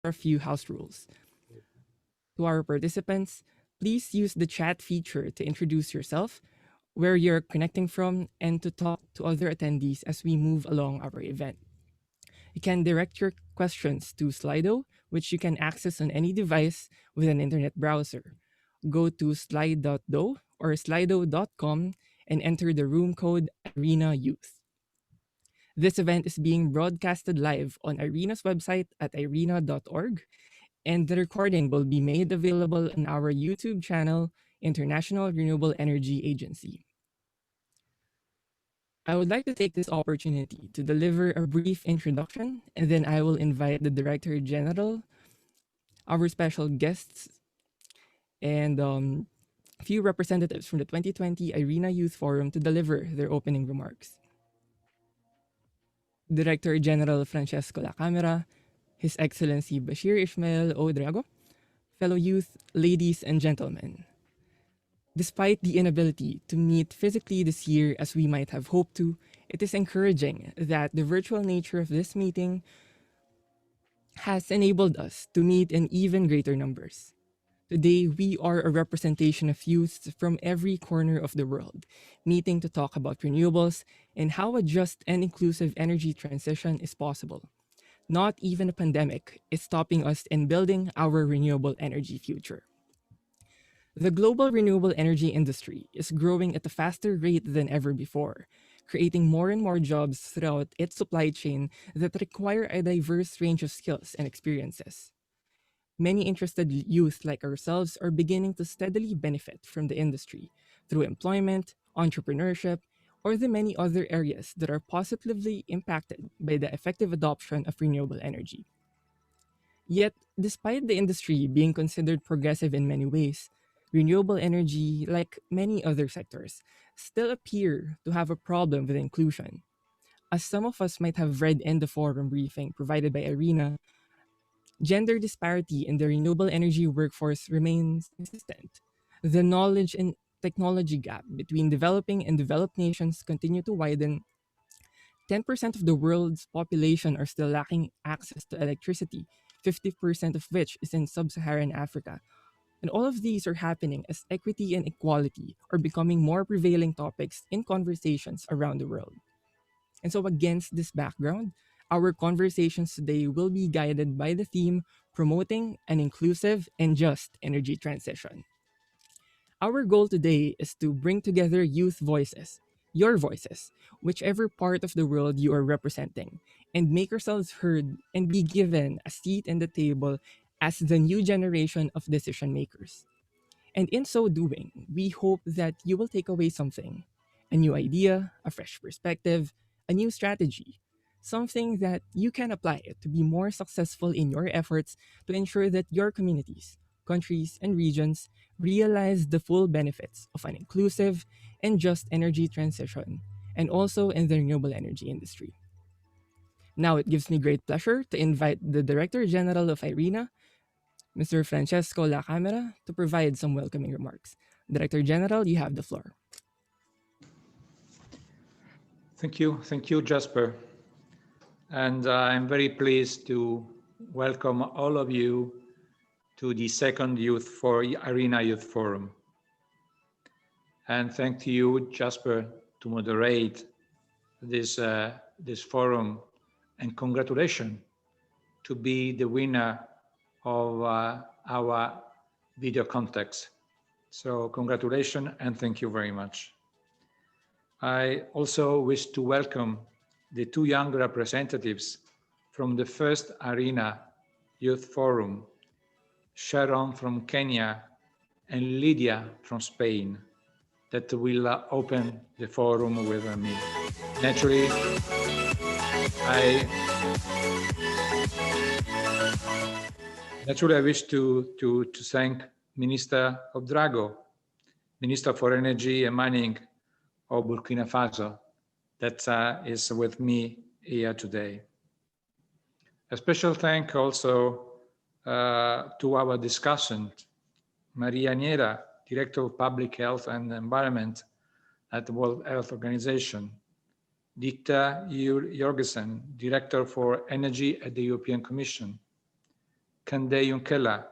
a few house rules. To our participants, please use the chat feature to introduce yourself, where you're connecting from, and to talk to other attendees as we move along our event. You can direct your questions to Slido, which you can access on any device with an internet browser. Go to slide.do or slido.com and enter the room code IRENA Youth. This event is being broadcasted live on IRENA's website at irena.org, and the recording will be made available on our YouTube channel, International Renewable Energy Agency. I would like to take this opportunity to deliver a brief introduction, and then I will invite the Director General, our special guests, and a few representatives from the 2020 IRENA Youth Forum to deliver their opening remarks. Director General Francesco La Camera, His Excellency Bashir Ismail O. Drago, fellow youth, ladies and gentlemen. Despite the inability to meet physically this year as we might have hoped to, it is encouraging that the virtual nature of this meeting has enabled us to meet in even greater numbers. Today, we are a representation of youths from every corner of the world, meeting to talk about renewables and how a just and inclusive energy transition is possible. Not even a pandemic is stopping us in building our renewable energy future. The global renewable energy industry is growing at a faster rate than ever before, creating more and more jobs throughout its supply chain that require a diverse range of skills and experiences. Many interested youth like ourselves are beginning to steadily benefit from the industry through employment, entrepreneurship, or the many other areas that are positively impacted by the effective adoption of renewable energy. Yet, despite the industry being considered progressive in many ways, renewable energy, like many other sectors, still appear to have a problem with inclusion. As some of us might have read in the forum briefing provided by IRENA, gender disparity in the renewable energy workforce remains consistent. The knowledge and technology gap between developing and developed nations continue to widen. 10% of the world's population are still lacking access to electricity, 50% of which is in sub-Saharan Africa. And all of these are happening as equity and equality are becoming more prevailing topics in conversations around the world. And so, against this background, our conversations today will be guided by the theme promoting an inclusive and just energy transition. Our goal today is to bring together youth voices, your voices, whichever part of the world you are representing, and make yourselves heard and be given a seat in the table as the new generation of decision makers. And in so doing, we hope that you will take away something: a new idea, a fresh perspective, a new strategy, something that you can apply to be more successful in your efforts to ensure that your communities, countries, and regions realize the full benefits of an inclusive and just energy transition, and also in the renewable energy industry. Now, it gives me great pleasure to invite the Director General of IRENA, Mr. Francesco La Camera, to provide some welcoming remarks. Director General, you have the floor. Thank you, Jasper. And I'm very pleased to welcome all of you to the second IRENA Youth Forum. And thank you, Jasper, to moderate this forum, and congratulations to be the winner of our video contest. So congratulations and thank you very much. I also wish to welcome the two young representatives from the first IRENA Youth Forum, Sharon from Kenya and Lydia from Spain, that will open the forum with me. Naturally, I wish to thank Minister Drago, Minister for Energy and Mining of Burkina Faso, that is with me here today. A special thank also to our discussant, Maria Niera, Director of Public Health and Environment at the World Health Organization, Dieter Jorgensen, Director for Energy at the European Commission, Kande Yunkela,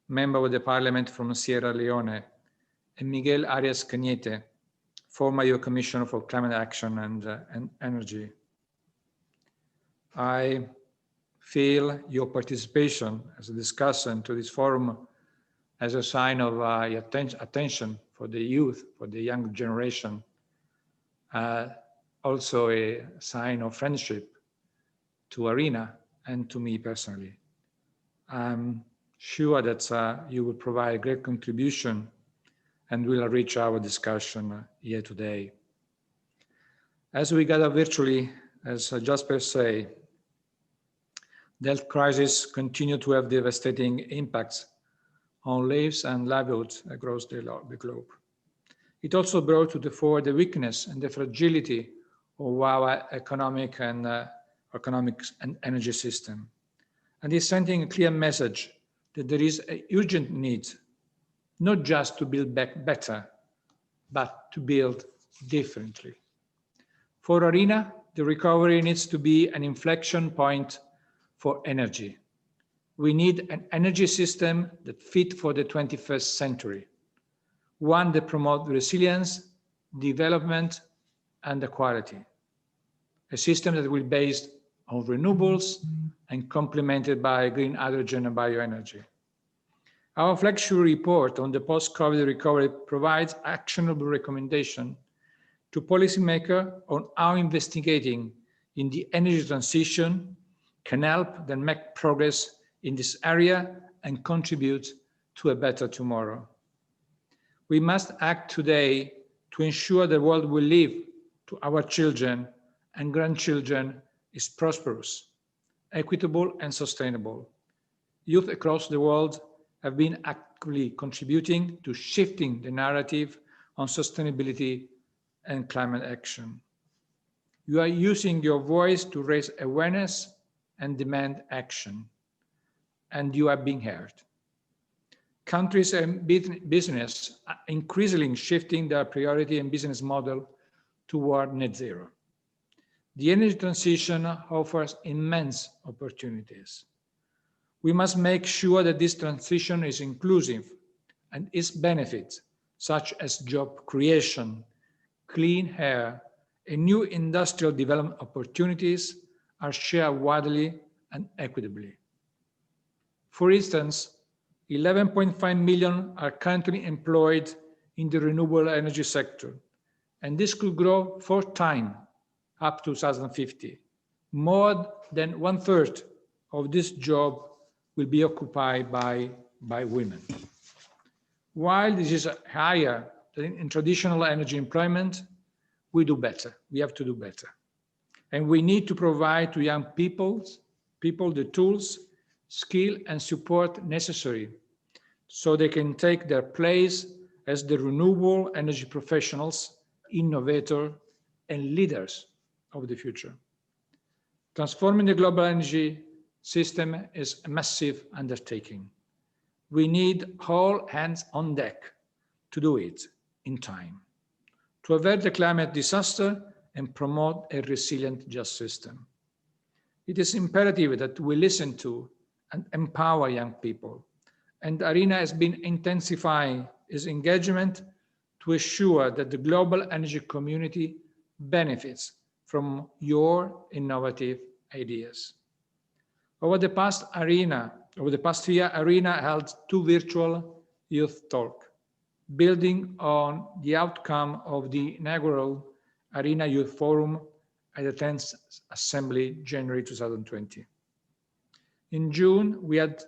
Member of the Parliament from Sierra Leone, and Miguel Arias Cañete, former EU Commissioner for Climate Action and Energy. I feel your participation as a discussant to this forum as a sign of attention for the youth, for the young generation, also a sign of friendship to IRENA and to me personally. I'm sure that you will provide a great contribution and will enrich our discussion here today. As we gather virtually, as Jasper said, the health crisis continues to have devastating impacts on lives and livelihoods across the globe. It also brought to the fore the weakness and the fragility of our economic and energy system. And is sending a clear message that there is an urgent need, not just to build back better, but to build differently. For IRENA, the recovery needs to be an inflection point for energy. We need an energy system that fit for the 21st century, one that promotes resilience, development, and equality. A system that will be based on renewables and complemented by green hydrogen and bioenergy. Our flagship report on the post-COVID recovery provides actionable recommendations to policymakers on how investigating in the energy transition can help them make progress in this area and contribute to a better tomorrow. We must act today to ensure the world we leave to our children and grandchildren is prosperous, equitable, and sustainable. Youth across the world have been actively contributing to shifting the narrative on sustainability and climate action. You are using your voice to raise awareness and demand action, and you are being heard. Countries and business are increasingly shifting their priority and business model toward net zero. The energy transition offers immense opportunities. We must make sure that this transition is inclusive and its benefits, such as job creation, clean air, and new industrial development opportunities, are shared widely and equitably. For instance, 11.5 million are currently employed in the renewable energy sector, and this could grow 4 times up to 2050. More than 1/3 of this job will be occupied by women. While this is higher than in traditional energy employment, we do better. We have to do better. And we need to provide to young people the tools, skill, and support necessary so they can take their place as the renewable energy professionals, innovators, and leaders of the future. Transforming the global energy system is a massive undertaking. We need all hands on deck to do it in time, to avert the climate disaster and promote a resilient, just system. It is imperative that we listen to and empower young people, and IRENA has been intensifying its engagement to ensure that the global energy community benefits from your innovative ideas. Over the past year, IRENA held 2 virtual youth talks, building on the outcome of the inaugural IRENA Youth Forum at the 10th Assembly, January 2020. In June, we had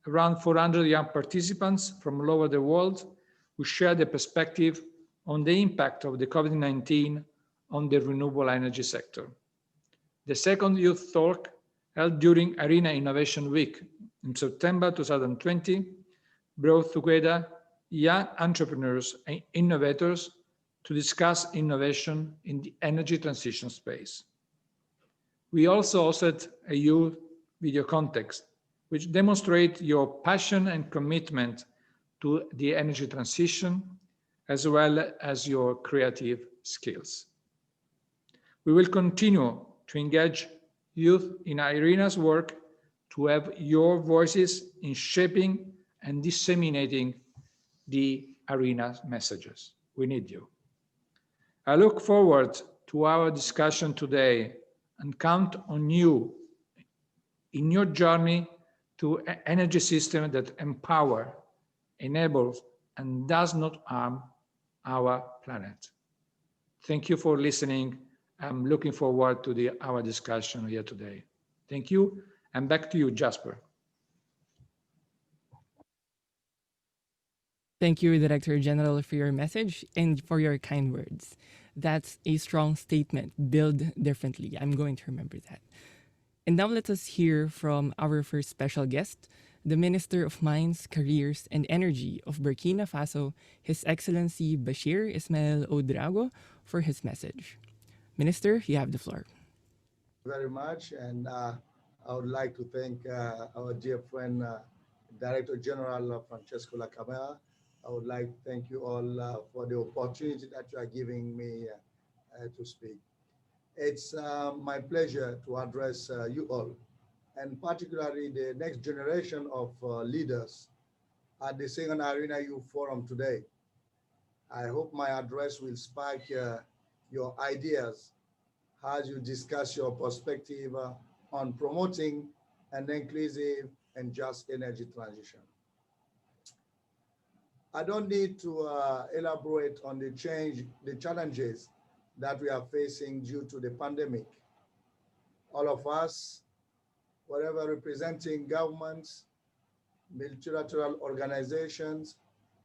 around 400 young participants from all over the world who shared their perspective on the impact of the COVID-19 on the renewable energy sector. The second youth talk, held during IRENA Innovation Week in September 2020, brought together young entrepreneurs and innovators to discuss innovation in the energy transition space. We also hosted a youth video context, which demonstrates your passion and commitment to the energy transition, as well as your creative skills. We will continue to engage youth in IRENA's work to have your voices in shaping and disseminating the IRENA messages. We need you. I look forward to our discussion today and count on you in your journey to an energy system that empowers, enables, and does not harm our planet. Thank you for listening. I'm looking forward to our discussion here today. Thank you, and back to you, Jasper. Thank you, Director General, for your message and for your kind words. That's a strong statement. Build differently. I'm going to remember that. And now let us hear from our first special guest, the Minister of Mines, Careers, and Energy of Burkina Faso, His Excellency Bashir Ismail Ouedraogo, for his message. Minister, you have the floor. Very much, and I would like to thank our dear friend, Director General Francesco Lacamera. I would like to thank you all for the opportunity that you are giving me to speak. It's my pleasure to address you all, and particularly the next generation of leaders at the second IRENA Youth Forum today. I hope my address will spark your ideas as you discuss your perspective on promoting an inclusive and just energy transition. I don't need to elaborate on the challenges that we are facing due to the pandemic. All of us, whatever representing governments, multilateral organizations,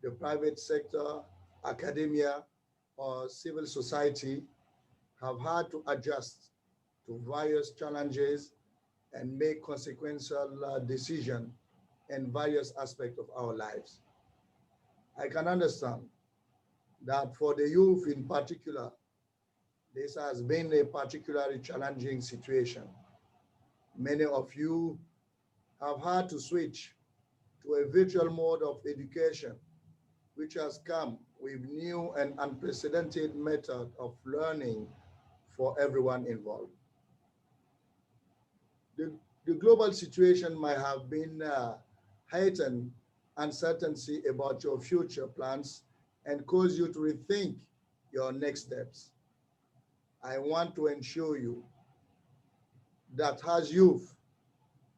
the private sector, academia, or civil society, have had to adjust to various challenges and make consequential decisions in various aspects of our lives. I can understand that for the youth in particular, this has been a particularly challenging situation. Many of you have had to switch to a virtual mode of education, which has come with new and unprecedented method of learning for everyone involved. The global situation might have been heightened uncertainty about your future plans and cause you to rethink your next steps. I want to ensure you that as youth,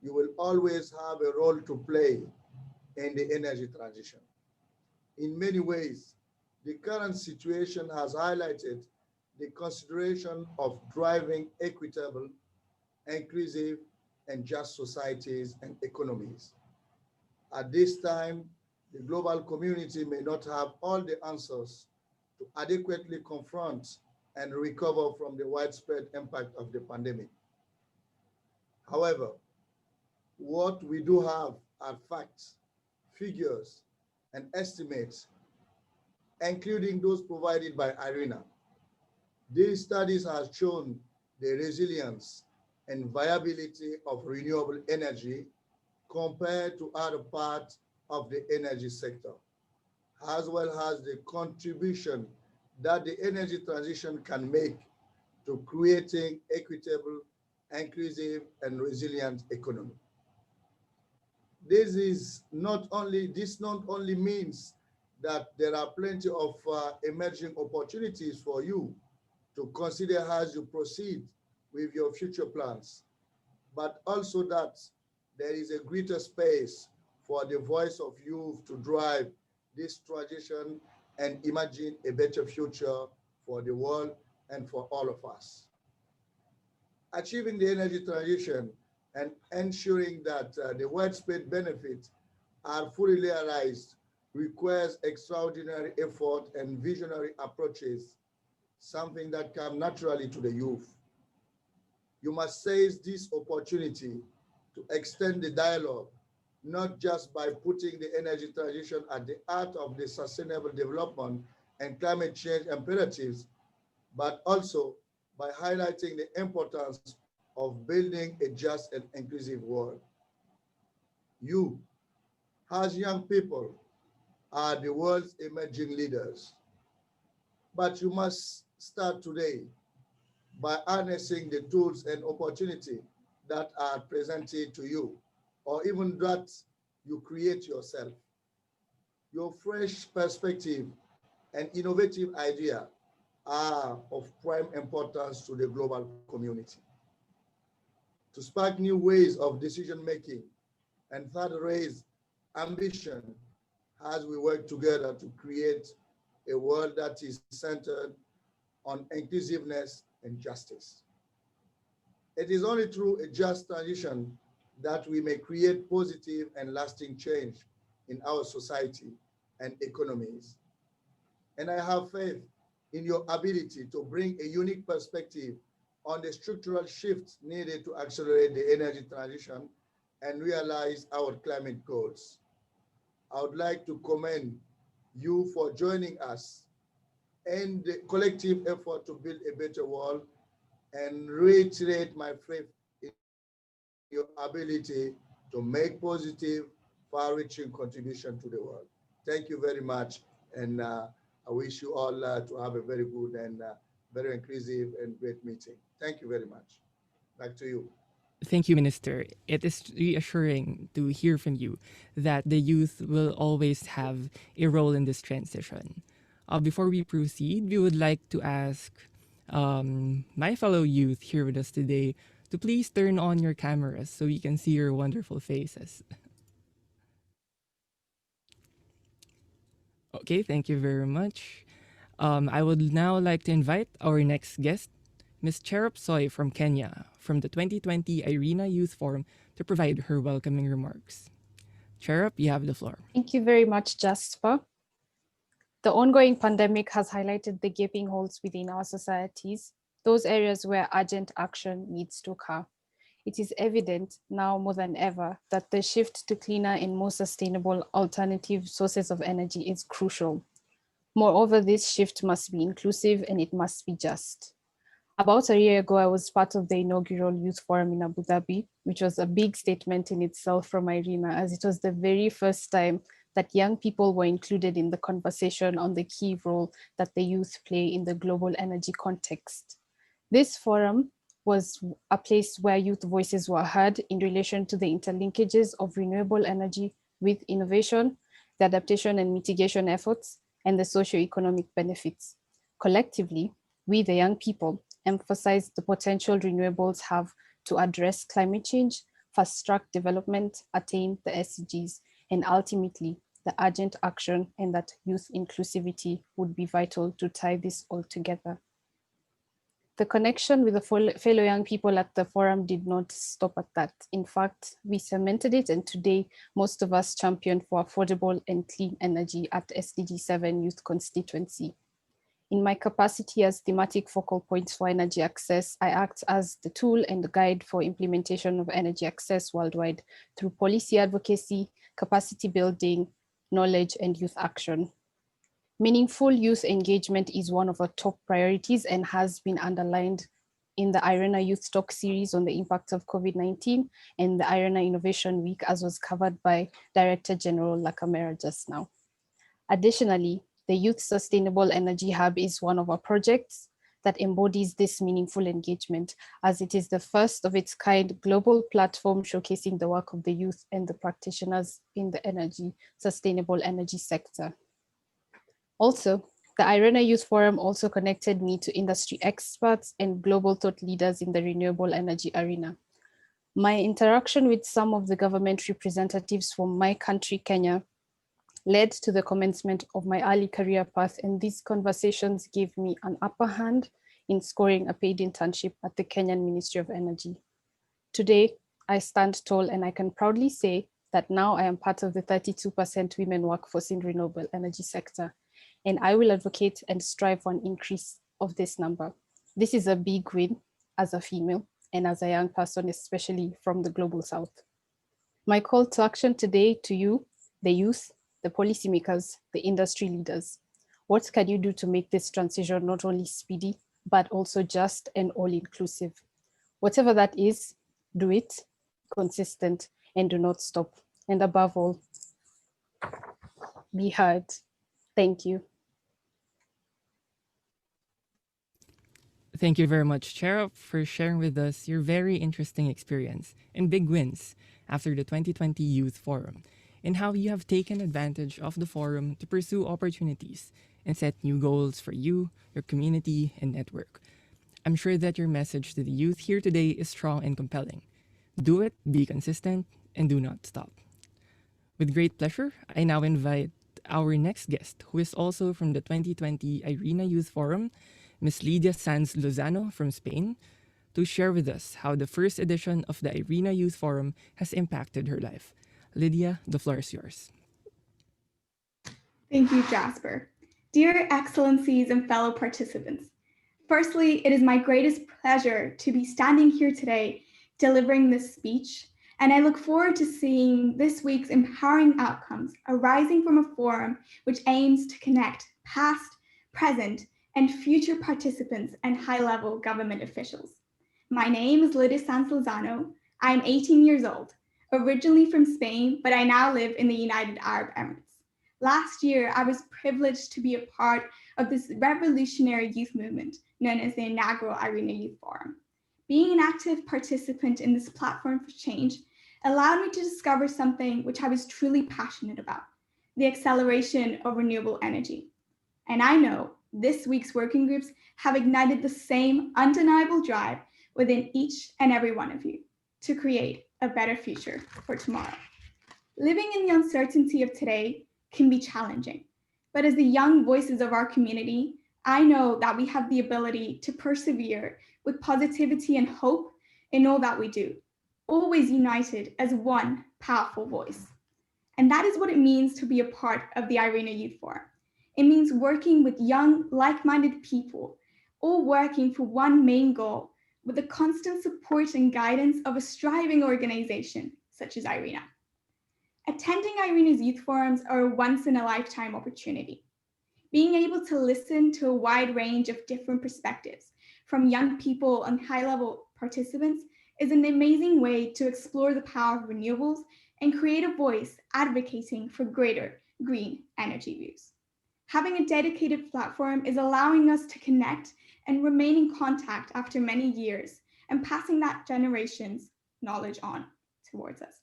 you will always have a role to play in the energy transition. In many ways, the current situation has highlighted the consideration of driving equitable, inclusive, and just societies and economies. At this time, the global community may not have all the answers to adequately confront and recover from the widespread impact of the pandemic. However, what we do have are facts, figures, and estimates, including those provided by IRENA. These studies have shown the resilience and viability of renewable energy compared to other parts of the energy sector, as well as the contribution that the energy transition can make to creating equitable, inclusive, and resilient economy. This not only means that there are plenty of emerging opportunities for you to consider as you proceed with your future plans, but also that there is a greater space for the voice of youth to drive this transition and imagine a better future for the world and for all of us. Achieving the energy transition and ensuring that the widespread benefits are fully realized requires extraordinary effort and visionary approaches, something that comes naturally to the youth. You must seize this opportunity to extend the dialogue, not just by putting the energy transition at the heart of the sustainable development and climate change imperatives, but also by highlighting the importance of building a just and inclusive world. You, as young people, are the world's emerging leaders. But you must start today by harnessing the tools and opportunity that are presented to you or even that you create yourself. Your fresh perspective and innovative idea are of prime importance to the global community. To spark new ways of decision making and third, raise ambition as we work together to create a world that is centered on inclusiveness and justice. It is only through a just transition that we may create positive and lasting change in our society and economies. And I have faith in your ability to bring a unique perspective on the structural shifts needed to accelerate the energy transition and realize our climate goals. I would like to commend you for joining us in the collective effort to build a better world and reiterate my faith in your ability to make positive, far-reaching contribution to the world. Thank you very much. And I wish you all to have a very good and very inclusive and great meeting. Thank you very much. Back to you. Thank you, Minister. It is reassuring to hear from you that the youth will always have a role in this transition. Before we proceed, we would like to ask my fellow youth here with us today to please turn on your cameras so we can see your wonderful faces. Okay, thank you very much. I would now like to invite our next guest, Ms. Cherop Soy from Kenya, from the 2020 IRENA Youth Forum, to provide her welcoming remarks. Cherop, you have the floor. Thank you very much, Jasper. The ongoing pandemic has highlighted the gaping holes within our societies, those areas where urgent action needs to occur. It is evident now more than ever that the shift to cleaner and more sustainable alternative sources of energy is crucial. Moreover, this shift must be inclusive and it must be just. About a year ago, I was part of the inaugural Youth Forum in Abu Dhabi, which was a big statement in itself from IRENA, as it was the very first time that young people were included in the conversation on the key role that the youth play in the global energy context. This forum was a place where youth voices were heard in relation to the interlinkages of renewable energy with innovation, the adaptation and mitigation efforts, and the socio-economic benefits. Collectively, we, the young people, emphasize the potential renewables have to address climate change, fast-track development, attain the SDGs, and ultimately the urgent action, and that youth inclusivity would be vital to tie this all together. The connection with the fellow young people at the forum did not stop at that. In fact, we cemented it, and today most of us champion for affordable and clean energy at SDG 7 Youth Constituency. In my capacity as thematic focal points for energy access, I act as the tool and the guide for implementation of energy access worldwide through policy advocacy, capacity building, knowledge, and youth action. Meaningful youth engagement is one of our top priorities and has been underlined in the IRENA Youth Talk series on the impact of COVID-19 and the IRENA Innovation Week, as was covered by Director General Lacamera just now. Additionally, the Youth Sustainable Energy Hub is one of our projects that embodies this meaningful engagement, as it is the first of its kind global platform showcasing the work of the youth and the practitioners in the sustainable energy sector. Also, the IRENA Youth Forum also connected me to industry experts and global thought leaders in the renewable energy arena. My interaction with some of the government representatives from my country, Kenya, led to the commencement of my early career path, and these conversations gave me an upper hand in scoring a paid internship at the Kenyan Ministry of Energy. Today, I stand tall and I can proudly say that now I am part of the 32% women workforce in renewable energy sector, and I will advocate and strive for an increase of this number. This is a big win as a female and as a young person, especially from the global south. My call to action today to you, the youth, the policymakers, the industry leaders. What can you do to make this transition not only speedy, but also just and all-inclusive? Whatever that is, do it, consistent, and do not stop. And above all, be heard. Thank you. Thank you very much, Chair, for sharing with us your very interesting experience and big wins after the 2020 Youth Forum, and how you have taken advantage of the forum to pursue opportunities and set new goals for you, your community, and network. I'm sure that your message to the youth here today is strong and compelling. Do it, be consistent, and do not stop. With great pleasure, I now invite our next guest, who is also from the 2020 IRENA Youth Forum, Ms. Lydia Sanz Lozano from Spain, to share with us how the first edition of the IRENA Youth Forum has impacted her life. Lydia, the floor is yours. Thank you, Jasper. Dear Excellencies and fellow participants, firstly, it is my greatest pleasure to be standing here today delivering this speech, and I look forward to seeing this week's empowering outcomes arising from a forum which aims to connect past, present, and future participants and high-level government officials. My name is Lydia Sanz Lozano. I am 18 years old, originally from Spain, but I now live in the United Arab Emirates. Last year, I was privileged to be a part of this revolutionary youth movement known as the inaugural IRENA Youth Forum. Being an active participant in this platform for change allowed me to discover something which I was truly passionate about, the acceleration of renewable energy. And I know this week's working groups have ignited the same undeniable drive within each and every one of you to create a better future for tomorrow. Living in the uncertainty of today can be challenging, but as the young voices of our community, I know that we have the ability to persevere with positivity and hope in all that we do, always united as one powerful voice. And that is what it means to be a part of the IRENA Youth Forum. It means working with young, like-minded people, all working for one main goal with the constant support and guidance of a striving organization such as IRENA. Attending IRENA's youth forums are a once-in-a-lifetime opportunity. Being able to listen to a wide range of different perspectives from young people and high-level participants is an amazing way to explore the power of renewables and create a voice advocating for greater green energy views. Having a dedicated platform is allowing us to connect and remain in contact after many years and passing that generation's knowledge on towards us.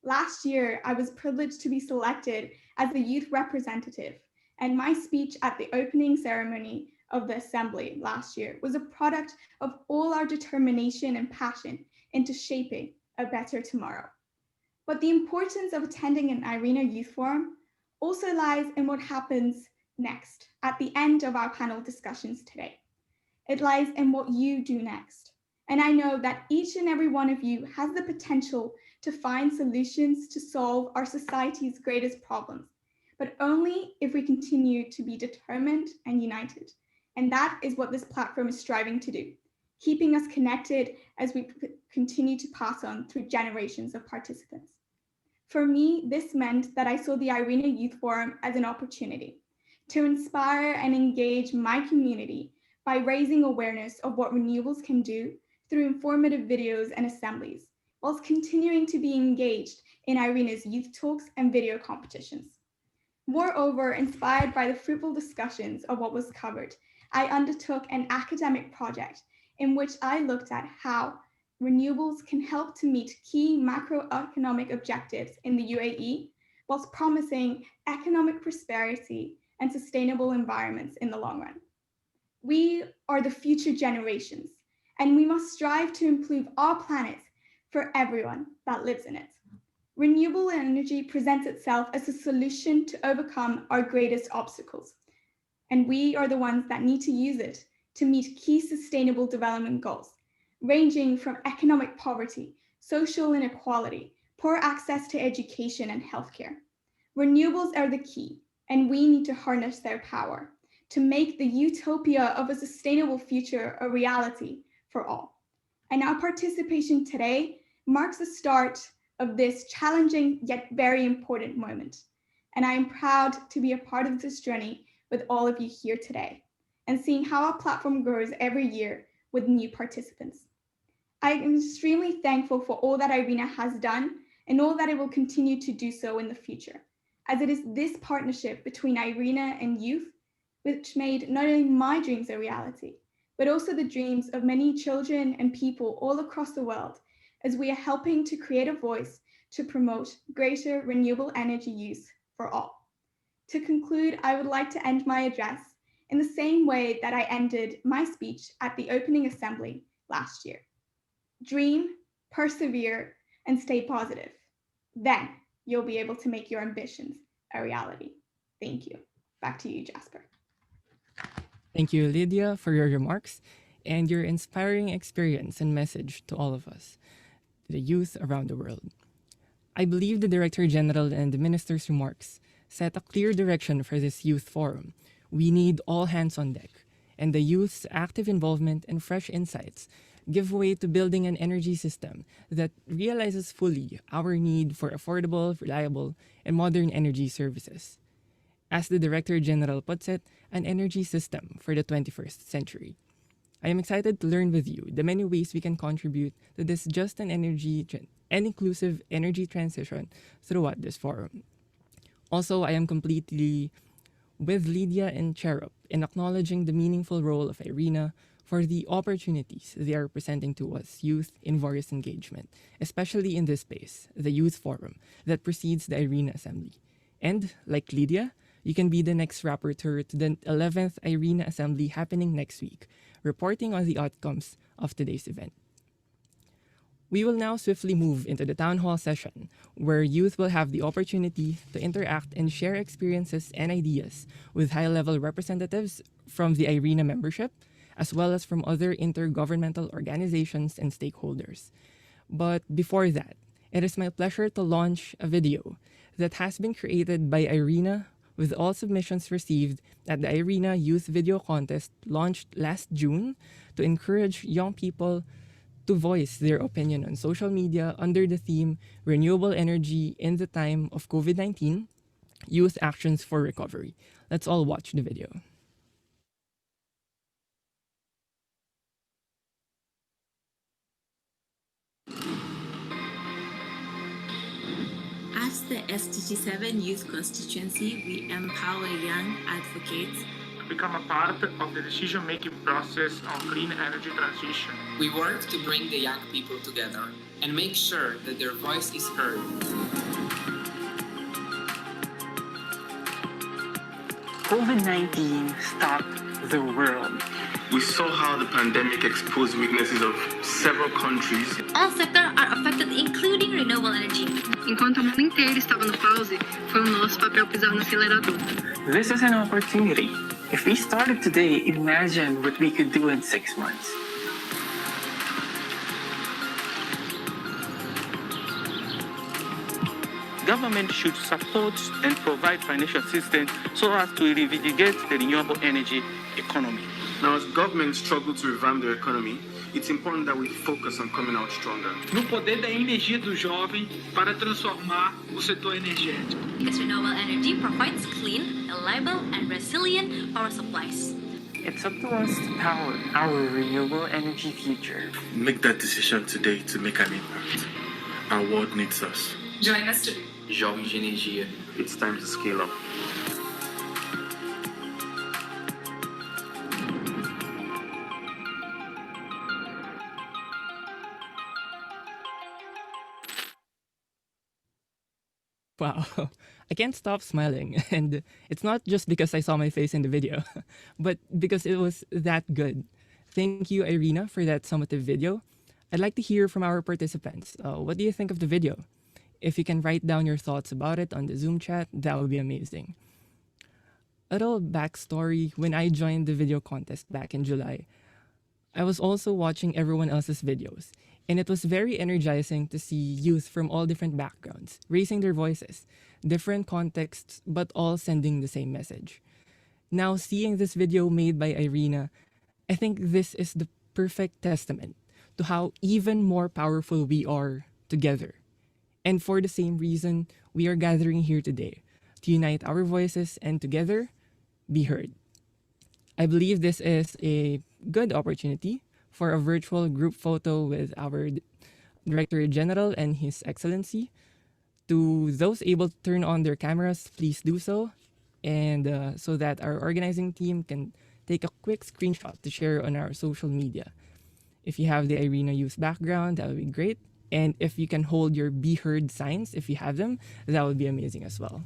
Last year, I was privileged to be selected as the youth representative, and my speech at the opening ceremony of the assembly last year was a product of all our determination and passion into shaping a better tomorrow. But the importance of attending an IRENA Youth Forum also lies in what happens next at the end of our panel discussions today. It lies in what you do next. And I know that each and every one of you has the potential to find solutions to solve our society's greatest problems, but only if we continue to be determined and united. And that is what this platform is striving to do, keeping us connected as we continue to pass on through generations of participants. For me, this meant that I saw the IRENA Youth Forum as an opportunity to inspire and engage my community by raising awareness of what renewables can do through informative videos and assemblies, whilst continuing to be engaged in IRENA's youth talks and video competitions. Moreover, inspired by the fruitful discussions of what was covered, I undertook an academic project in which I looked at how renewables can help to meet key macroeconomic objectives in the UAE, whilst promising economic prosperity and sustainable environments in the long run. We are the future generations, and we must strive to improve our planet for everyone that lives in it. Renewable energy presents itself as a solution to overcome our greatest obstacles, and we are the ones that need to use it to meet key sustainable development goals, ranging from economic poverty, social inequality, poor access to education and healthcare. Renewables are the key, and we need to harness their power to make the utopia of a sustainable future a reality for all. And our participation today marks the start of this challenging yet very important moment. And I am proud to be a part of this journey with all of you here today and seeing how our platform grows every year with new participants. I am extremely thankful for all that IRENA has done and all that it will continue to do so in the future, as it is this partnership between IRENA and youth which made not only my dreams a reality, but also the dreams of many children and people all across the world, as we are helping to create a voice to promote greater renewable energy use for all. To conclude, I would like to end my address in the same way that I ended my speech at the opening assembly last year. Dream, persevere, and stay positive. Then you'll be able to make your ambitions a reality. Thank you. Back to you, Jasper. Thank you, Lydia, for your remarks and your inspiring experience and message to all of us, the youth around the world. I believe the Director General and the Minister's remarks set a clear direction for this youth forum. We need all hands on deck, and the youth's active involvement and fresh insights give way to building an energy system that realizes fully our need for affordable, reliable, and modern energy services. As the Director General puts it, an energy system for the 21st century. I am excited to learn with you the many ways we can contribute to this just and inclusive energy transition throughout this forum. Also, I am completely with Lydia and Cherub in acknowledging the meaningful role of IRENA for the opportunities they are presenting to us youth in various engagement, especially in this space, the Youth Forum, that precedes the IRENA Assembly. And, like Lydia, you can be the next rapporteur to the 11th IRENA Assembly happening next week, reporting on the outcomes of today's event. We will now swiftly move into the town hall session, where youth will have the opportunity to interact and share experiences and ideas with high-level representatives from the IRENA membership, as well as from other intergovernmental organizations and stakeholders. But before that, it is my pleasure to launch a video that has been created by IRENA with all submissions received at the IRENA Youth Video Contest launched last June to encourage young people to voice their opinion on social media under the theme Renewable Energy in the Time of COVID-19, Youth Actions for Recovery. Let's all watch the video. As the SDG7 Youth Constituency, we empower young advocates become a part of the decision-making process on clean energy transition. We work to bring the young people together and make sure that their voice is heard. COVID-19 stopped the world. We saw how the pandemic exposed weaknesses of several countries. All sectors are affected, including renewable energy. Enquanto o mundo inteiro estava no pause, foi o nosso papel pisar no acelerador. This is an opportunity. If we started today, imagine what we could do in 6 months. Government should support and provide financial assistance so as to revigorate the renewable energy economy. Now, as governments struggle to revamp their economy, it's important that we focus on coming out stronger. No poder da energia do jovem para transformar o setor energético. Because renewable energy provides clean, reliable, and resilient power supplies. It's up to us to power our renewable energy future. Make that decision today to make an impact. Our world needs us. Join us today. Jovens de Energia. It's time to scale up. Wow, I can't stop smiling. And it's not just because I saw my face in the video, but because it was that good. Thank you, IRENA, for that summative video. I'd like to hear from our participants. What do you think of the video? If you can write down your thoughts about it on the Zoom chat, that would be amazing. A little backstory, when I joined the video contest back in July, I was also watching everyone else's videos, and it was very energizing to see youth from all different backgrounds, raising their voices, different contexts, but all sending the same message. Now, seeing this video made by IRENA, I think this is the perfect testament to how even more powerful we are together. And for the same reason, we are gathering here today, to unite our voices and together be heard. I believe this is a good opportunity for a virtual group photo with our Director General and His Excellency. To those able to turn on their cameras, please do so, and so that our organizing team can take a quick screenshot to share on our social media. If you have the IRENA Youth background, that would be great. And if you can hold your Be Heard signs, if you have them, that would be amazing as well.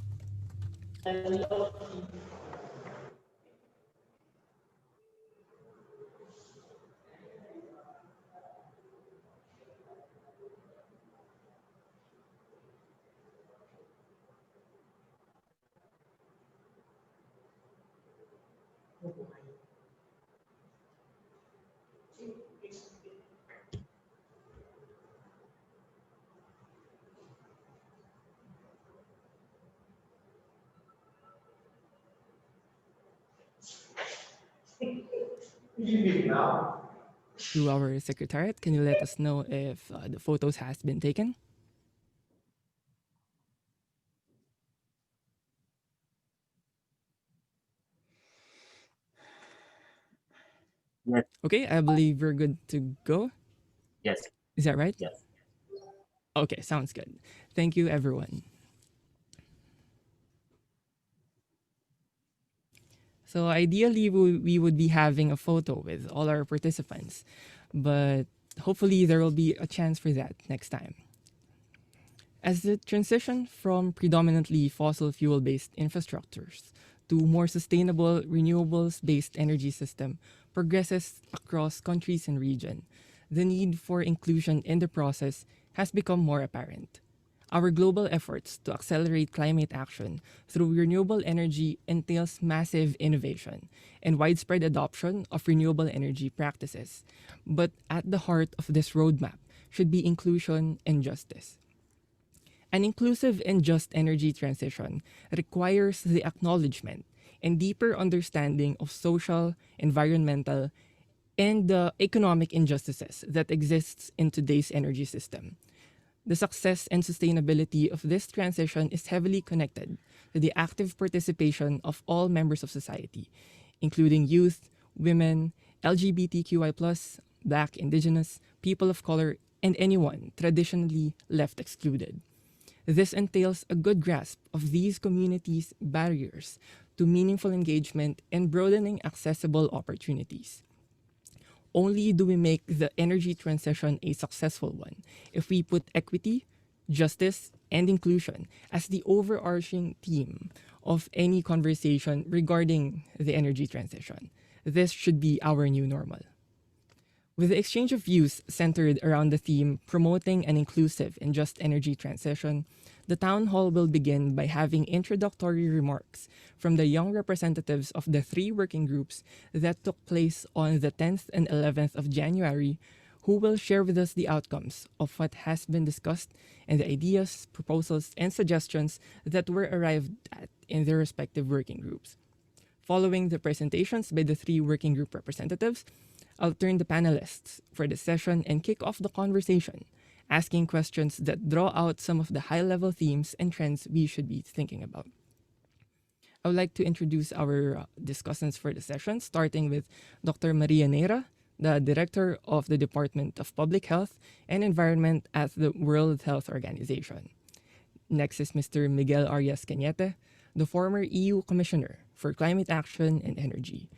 To our secretariat, can you let us know if the photos has been taken? Yes. Okay, I believe we're good to go. Yes. Is that right? Yes. Okay, sounds good. Thank you, everyone. So ideally, we would be having a photo with all our participants, but hopefully there will be a chance for that next time. As the transition from predominantly fossil fuel-based infrastructures to more sustainable renewables-based energy system progresses across countries and region, the need for inclusion in the process has become more apparent. Our global efforts to accelerate climate action through renewable energy entails massive innovation and widespread adoption of renewable energy practices. But at the heart of this roadmap should be inclusion and justice. An inclusive and just energy transition requires the acknowledgement and deeper understanding of social, environmental, and economic injustices that exists in today's energy system. The success and sustainability of this transition is heavily connected to the active participation of all members of society, including youth, women, LGBTQI+, Black, Indigenous, people of color, and anyone traditionally left excluded. This entails a good grasp of these communities' barriers to meaningful engagement and broadening accessible opportunities. Only do we make the energy transition a successful one if we put equity, justice, and inclusion as the overarching theme of any conversation regarding the energy transition. This should be our new normal. With the exchange of views centered around the theme promoting an inclusive and just energy transition, the town hall will begin by having introductory remarks from the young representatives of the 3 working groups that took place on the 10th and 11th of January, who will share with us the outcomes of what has been discussed and the ideas, proposals, and suggestions that were arrived at in their respective working groups. Following the presentations by the 3 working group representatives, I'll turn the panelists for the session and kick off the conversation, asking questions that draw out some of the high-level themes and trends we should be thinking about. I would like to introduce our discussants for the session, starting with Dr. Maria Neira, the Director of the Department of Public Health and Environment at the World Health Organization. Next is Mr. Miguel Arias Cañete, the former EU Commissioner for Climate Action and Energy.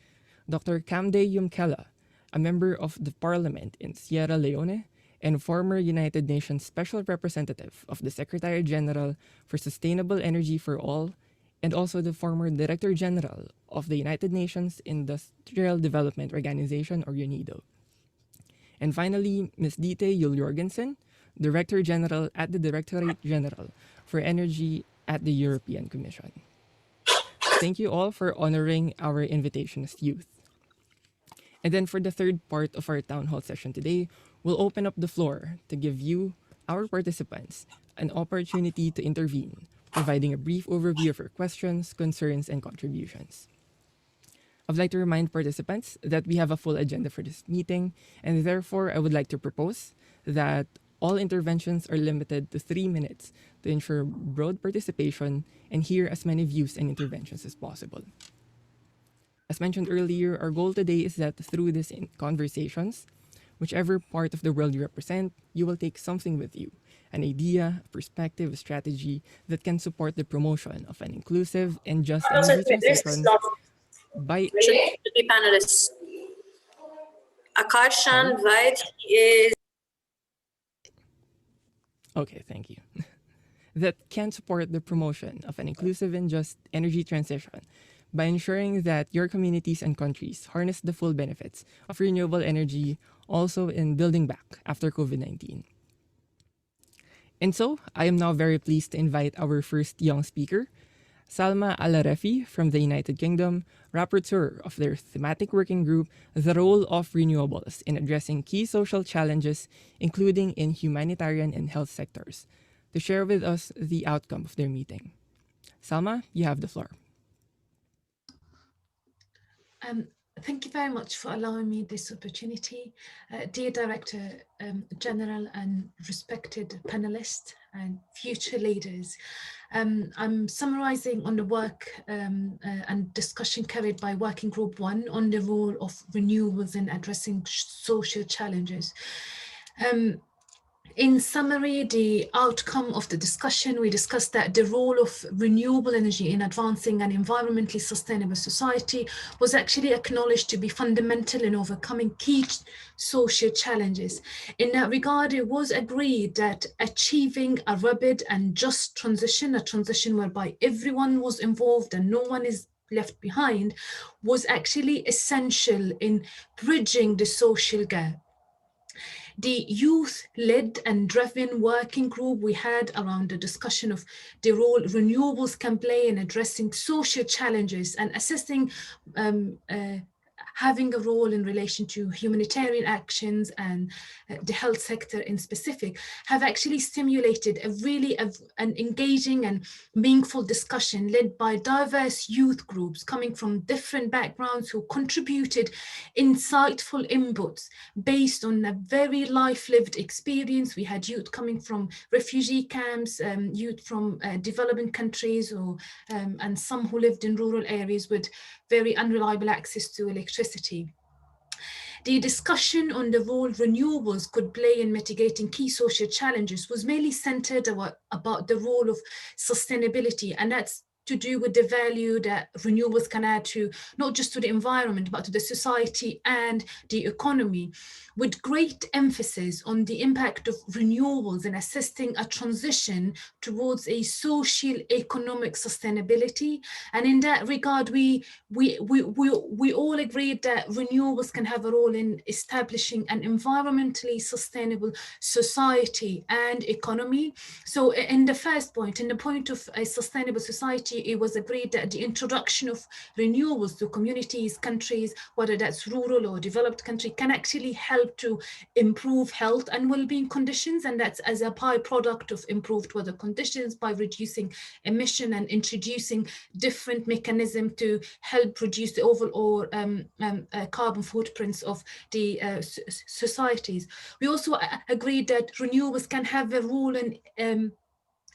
Dr. Camde Yumkela, a member of the Parliament in Sierra Leone and former United Nations Special Representative of the Secretary General for Sustainable Energy for All, and also the former Director General of the United Nations Industrial Development Organization, or UNIDO. And finally, Ms. Dite Yul Jorgensen, Director General at the Directorate General for Energy at the European Commission. Thank you all for honoring our invitation as youth. And then for the third part of our town hall session today, we'll open up the floor to give you, our participants, an opportunity to intervene, providing a brief overview of your questions, concerns, and contributions. I'd like to remind participants that we have a full agenda for this meeting, and therefore I would like to propose that all interventions are limited to 3 minutes to ensure broad participation and hear as many views and interventions as possible. As mentioned earlier, our goal today is that through these conversations, whichever part of the world you represent, you will take something with you, an idea, a perspective, a strategy that can support the promotion of an inclusive and just energy transition by the panelists. Akarshan Vaid is okay, thank you. That can support the promotion of an inclusive and just energy transition by ensuring that your communities and countries harness the full benefits of renewable energy, also in building back after COVID-19. And so, I am now very pleased to invite our first young speaker, Salma Alarefi from the United Kingdom, rapporteur of their thematic working group, The Role of Renewables in Addressing Key Social Challenges, including in humanitarian and health sectors, to share with us the outcome of their meeting. Salma, you have the floor. Thank you very much for allowing me this opportunity. Dear Director General and respected panelists and future leaders, I'm summarizing on the work and discussion carried by Working Group 1 on the role of renewables in addressing social challenges. In summary, the outcome of the discussion, we discussed that the role of renewable energy in advancing an environmentally sustainable society was actually acknowledged to be fundamental in overcoming key social challenges. In that regard, it was agreed that achieving a rapid and just transition, a transition whereby everyone was involved and no one is left behind, was actually essential in bridging the social gap. The youth-led and driven working group we had around the discussion of the role renewables can play in addressing social challenges and assisting having a role in relation to humanitarian actions and the health sector in specific, have actually stimulated a really an engaging and meaningful discussion led by diverse youth groups coming from different backgrounds who contributed insightful inputs based on a very life-lived experience. We had youth coming from refugee camps, youth from developing countries, or and some who lived in rural areas with very unreliable access to electricity. The discussion on the role renewables could play in mitigating key social challenges was mainly centered about the role of sustainability, and that's to do with the value that renewables can add to not just to the environment, but to the society and the economy, with great emphasis on the impact of renewables in assisting a transition towards a socio-economic sustainability. And in that regard, we all agreed that renewables can have a role in establishing an environmentally sustainable society and economy. So in the first point, in the point of a sustainable society, it was agreed that the introduction of renewables to communities, countries, whether that's rural or developed country, can actually help to improve health and well-being conditions, and that's as a byproduct of improved weather conditions by reducing emission and introducing different mechanisms to help reduce the overall carbon footprints of the societies. We also agreed that renewables can have a role in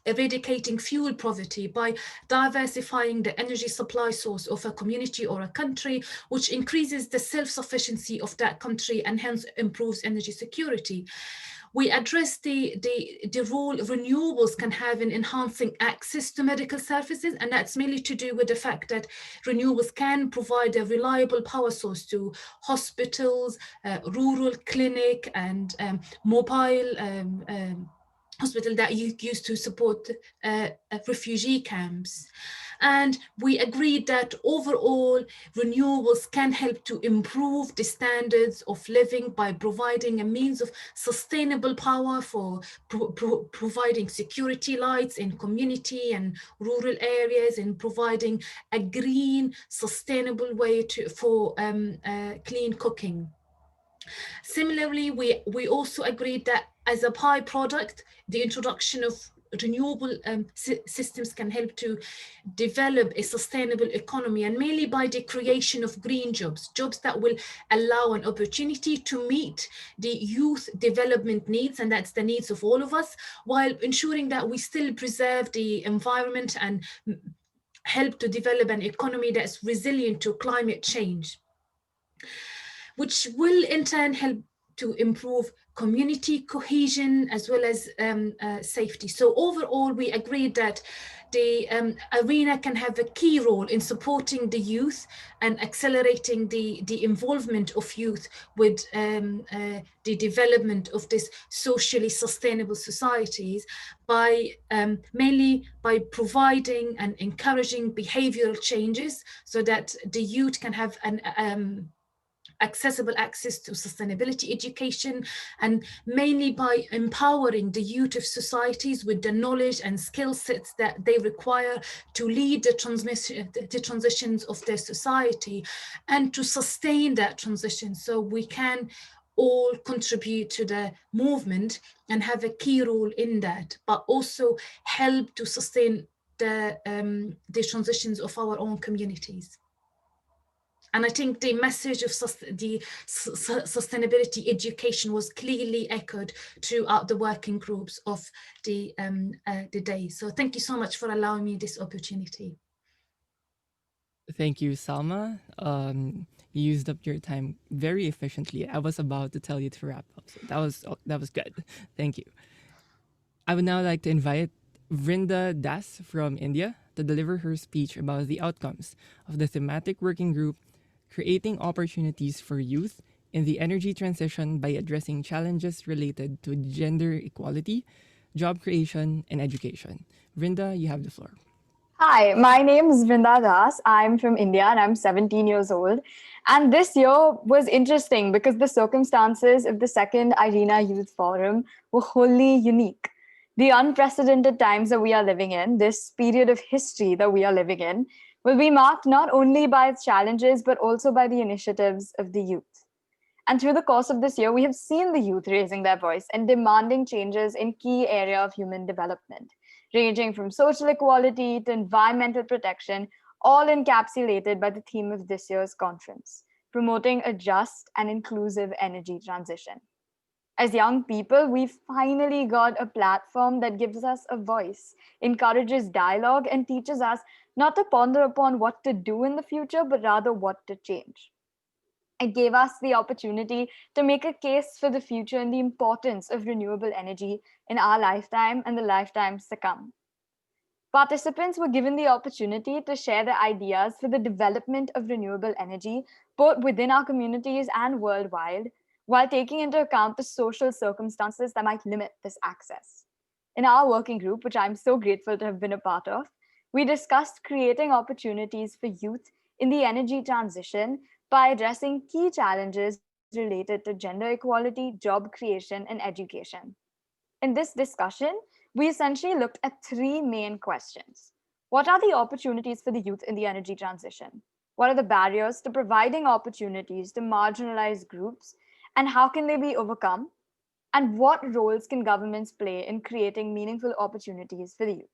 eradicating fuel poverty by diversifying the energy supply source of a community or a country, which increases the self-sufficiency of that country and hence improves energy security. We address the role renewables can have in enhancing access to medical services, and that's mainly to do with the fact that renewables can provide a reliable power source to hospitals, rural clinic, and mobile hospital that used to support refugee camps. And we agreed that overall renewables can help to improve the standards of living by providing a means of sustainable power for providing security lights in community and rural areas, and providing a green, sustainable way for clean cooking. Similarly, we also agreed that as a byproduct, the introduction of renewable systems can help to develop a sustainable economy, and mainly by the creation of green jobs, jobs that will allow an opportunity to meet the youth development needs, and that's the needs of all of us, while ensuring that we still preserve the environment and help to develop an economy that's resilient to climate change, which will in turn help to improve community cohesion, as well as safety. So overall, we agreed that the IRENA can have a key role in supporting the youth and accelerating the involvement of youth with the development of this socially sustainable societies by mainly by providing and encouraging behavioral changes so that the youth can have an accessible access to sustainability education, and mainly by empowering the youth of societies with the knowledge and skill sets that they require to lead the transitions of their society and to sustain that transition, so we can all contribute to the movement and have a key role in that, but also help to sustain the transitions of our own communities. And I think the message of sustainability education was clearly echoed throughout the working groups of the day. So thank you so much for allowing me this opportunity. Thank you, Salma. You used up your time very efficiently. I was about to tell you to wrap up, so that was good. Thank you. I would now like to invite Vrinda Das from India to deliver her speech about the outcomes of the thematic working group Creating Opportunities for Youth in the Energy Transition by Addressing Challenges Related to Gender Equality, Job Creation, and Education. Vrinda, you have the floor. Hi, my name is Vrinda Das. I'm from India and I'm 17 years old. And this year was interesting because the circumstances of the second IRENA Youth Forum were wholly unique. The unprecedented times that we are living in, this period of history that we are living in, will be marked not only by its challenges, but also by the initiatives of the youth. And through the course of this year, we have seen the youth raising their voice and demanding changes in key areas of human development, ranging from social equality to environmental protection, all encapsulated by the theme of this year's conference, promoting a just and inclusive energy transition. As young people, we finally got a platform that gives us a voice, encourages dialogue, and teaches us not to ponder upon what to do in the future, but rather what to change. It gave us the opportunity to make a case for the future and the importance of renewable energy in our lifetime and the lifetimes to come. Participants were given the opportunity to share their ideas for the development of renewable energy, both within our communities and worldwide, while taking into account the social circumstances that might limit this access. In our working group, which I'm so grateful to have been a part of, we discussed creating opportunities for youth in the energy transition by addressing key challenges related to gender equality, job creation, and education. In this discussion, we essentially looked at three main questions. What are the opportunities for the youth in the energy transition? What are the barriers to providing opportunities to marginalized groups? And how can they be overcome? And what roles can governments play in creating meaningful opportunities for the youth?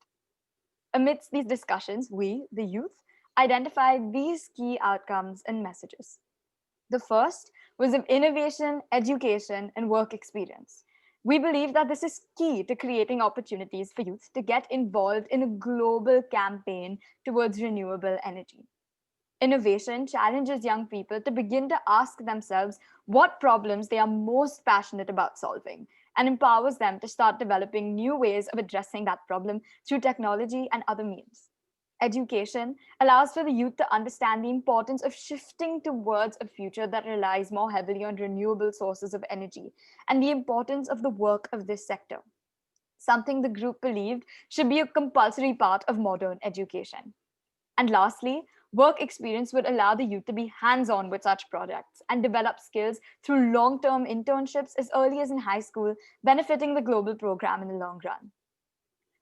Amidst these discussions, we, the youth, identified these key outcomes and messages. The first was of innovation, education, and work experience. We believe that this is key to creating opportunities for youth to get involved in a global campaign towards renewable energy. Innovation challenges young people to begin to ask themselves what problems they are most passionate about solving and empowers them to start developing new ways of addressing that problem through technology and other means. Education allows for the youth to understand the importance of shifting towards a future that relies more heavily on renewable sources of energy and the importance of the work of this sector, something the group believed should be a compulsory part of modern education. And lastly, work experience would allow the youth to be hands-on with such projects and develop skills through long-term internships as early as in high school, benefiting the global program in the long run.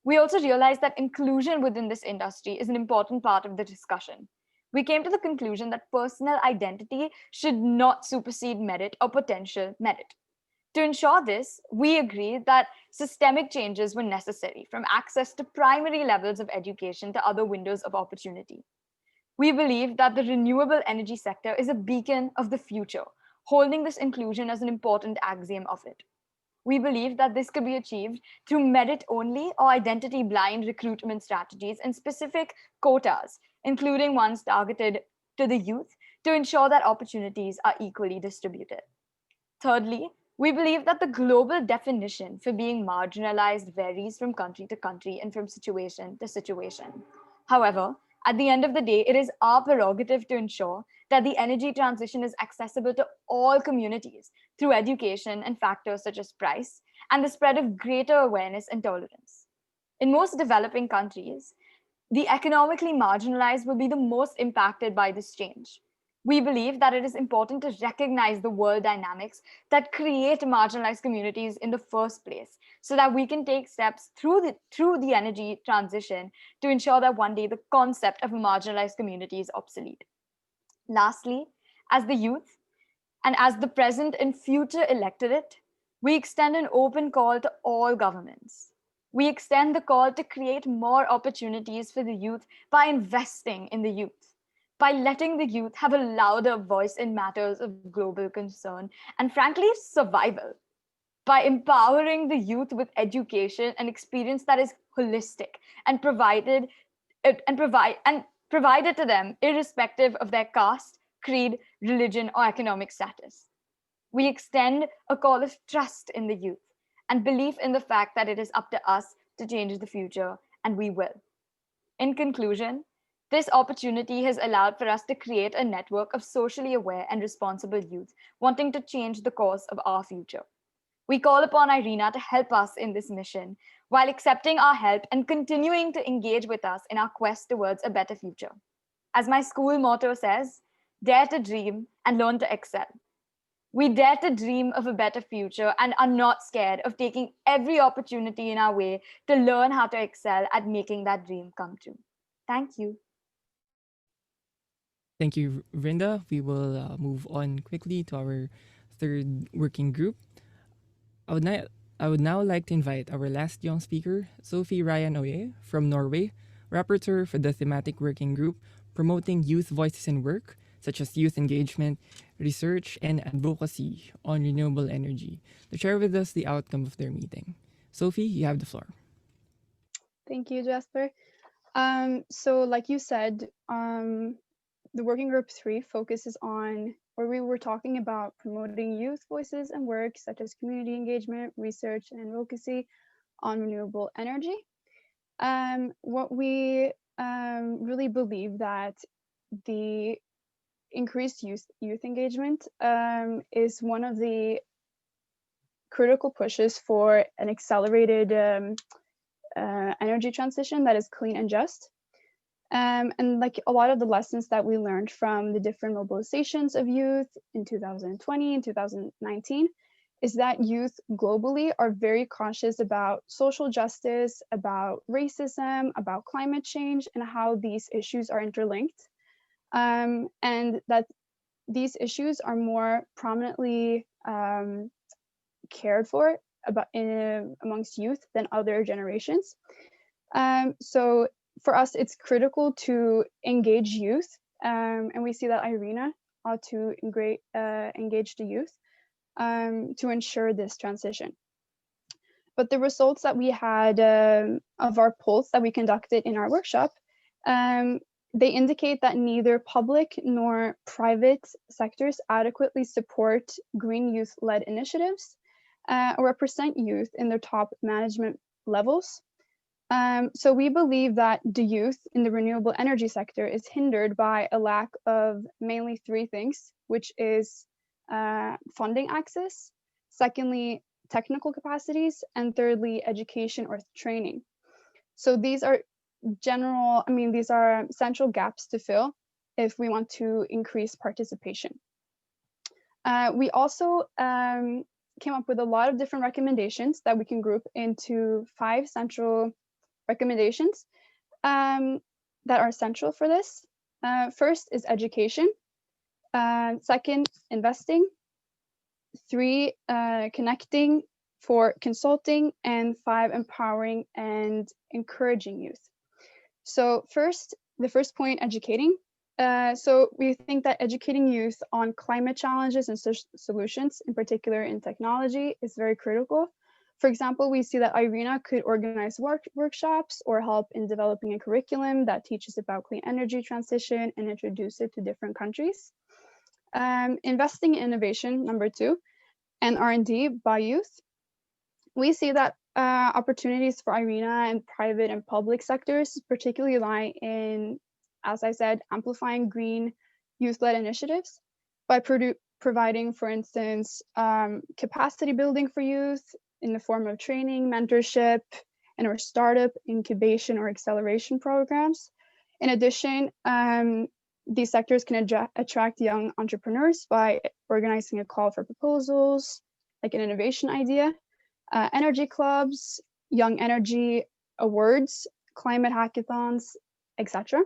We also realized that inclusion within this industry is an important part of the discussion. We came to the conclusion that personal identity should not supersede merit or potential merit. To ensure this, we agreed that systemic changes were necessary, from access to primary levels of education to other windows of opportunity. We believe that the renewable energy sector is a beacon of the future, holding this inclusion as an important axiom of it. We believe that this could be achieved through merit-only or identity-blind recruitment strategies and specific quotas, including ones targeted to the youth, to ensure that opportunities are equally distributed. Thirdly, We believe that the global definition for being marginalized varies from country to country and from situation to situation. However, at the end of the day, it is our prerogative to ensure that the energy transition is accessible to all communities through education and factors such as price and the spread of greater awareness and tolerance. In most developing countries, the economically marginalized will be the most impacted by this change. We believe that it is important to recognize the world dynamics that create marginalized communities in the first place, so that we can take steps through the energy transition to ensure that one day the concept of a marginalized community is obsolete. Lastly, as the youth and as the present and future electorate, we extend an open call to all governments. We extend the call to create more opportunities for the youth by investing in the youth, by letting the youth have a louder voice in matters of global concern and, frankly, survival, by empowering the youth with education and experience that is holistic and provided to them irrespective of their caste, creed, religion, or economic status. We extend a call of trust in the youth and belief in the fact that it is up to us to change the future, and we will. In conclusion, this opportunity has allowed for us to create a network of socially aware and responsible youth wanting to change the course of our future. We call upon IRENA to help us in this mission while accepting our help and continuing to engage with us in our quest towards a better future. As my school motto says, dare to dream and learn to excel. We dare to dream of a better future and are not scared of taking every opportunity in our way to learn how to excel at making that dream come true. Thank you. Thank you, Vrinda. We will move on quickly to our third working group. I would now like to invite our last young speaker, Sophie Ryan Oye from Norway, rapporteur for the thematic working group promoting youth voices in work, such as youth engagement, research, and advocacy on renewable energy, to share with us the outcome of their meeting. Sophie, you have the floor. Thank you, Jasper. So like you said, the working group 3 focuses on, or we were talking about promoting youth voices and work such as community engagement, research, and advocacy on renewable energy. What we really believe that the increased youth engagement is one of the critical pushes for an accelerated energy transition that is clean and just. And like a lot of the lessons that we learned from the different mobilizations of youth in 2020 and 2019 is that youth globally are very conscious about social justice, about racism, about climate change, and how these issues are interlinked. And that these issues are more prominently cared for amongst youth than other generations. So for us, it's critical to engage youth, and we see that IRENA ought to engage the youth to ensure this transition. But the results that we had of our polls that we conducted in our workshop, they indicate that neither public nor private sectors adequately support green youth-led initiatives or represent youth in their top management levels. So we believe that the youth in the renewable energy sector is hindered by a lack of mainly 3 things, which is funding access, secondly, technical capacities, and thirdly, education or training. So these are these are central gaps to fill if we want to increase participation. We also came up with a lot of different recommendations that we can group into 5 central recommendations that are central for this. First is education. Second, investing. 3, connecting. 4, consulting. And 5, empowering and encouraging youth. So first, the first point, educating. So we think that educating youth on climate challenges and solutions, in particular in technology, is very critical. For example, we see that IRENA could organize workshops or help in developing a curriculum that teaches about clean energy transition and introduce it to different countries. Investing in innovation, number 2. and R&D by youth. We see that opportunities for IRENA and private and public sectors particularly lie in, as I said, amplifying green youth-led initiatives by providing, for instance, capacity building for youth in the form of training, mentorship, and or startup incubation or acceleration programs. In addition, these sectors can attract young entrepreneurs by organizing a call for proposals, like an innovation idea, energy clubs, young energy awards, climate hackathons, etc.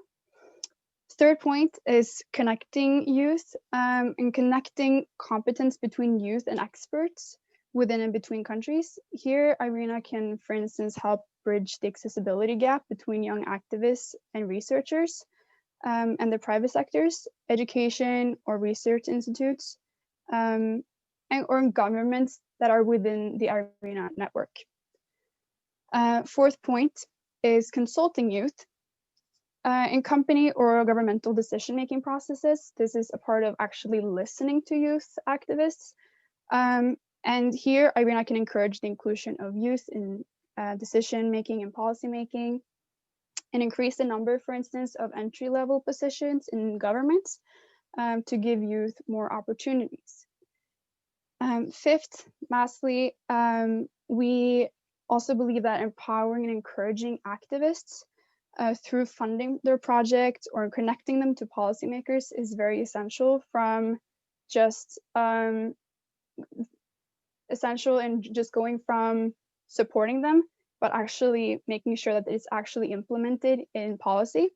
Third point is connecting youth and connecting competence between youth and experts within and between countries. Here, IRENA can, for instance, help bridge the accessibility gap between young activists and researchers and the private sectors, education or research institutes, or governments that are within the IRENA network. Fourth point is consulting youth. In company or governmental decision-making processes, this is a part of actually listening to youth activists. And here, IRENA can encourage the inclusion of youth in decision-making and policy-making, and increase the number, for instance, of entry-level positions in governments to give youth more opportunities. Fifth, lastly, we also believe that empowering and encouraging activists through funding their projects or connecting them to policymakers is very essential just going from supporting them, but actually making sure that it's actually implemented in policy.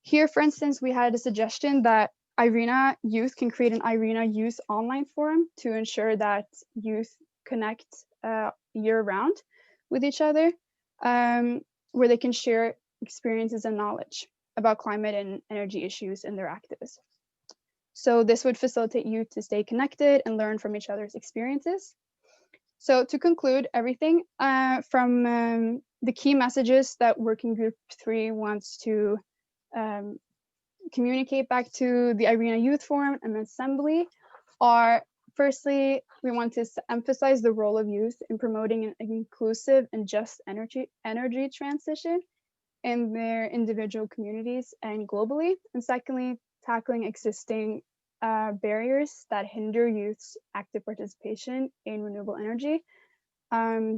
Here, for instance, we had a suggestion that IRENA Youth can create an IRENA Youth online forum to ensure that youth connect year-round with each other, where they can share experiences and knowledge about climate and energy issues in their activism. So this would facilitate youth to stay connected and learn from each other's experiences. So to conclude everything, from the key messages that Working Group 3 wants to communicate back to the IRENA Youth Forum and Assembly are, firstly, we want to emphasize the role of youth in promoting an inclusive and just energy transition in their individual communities and globally. And secondly, tackling existing barriers that hinder youth's active participation in renewable energy.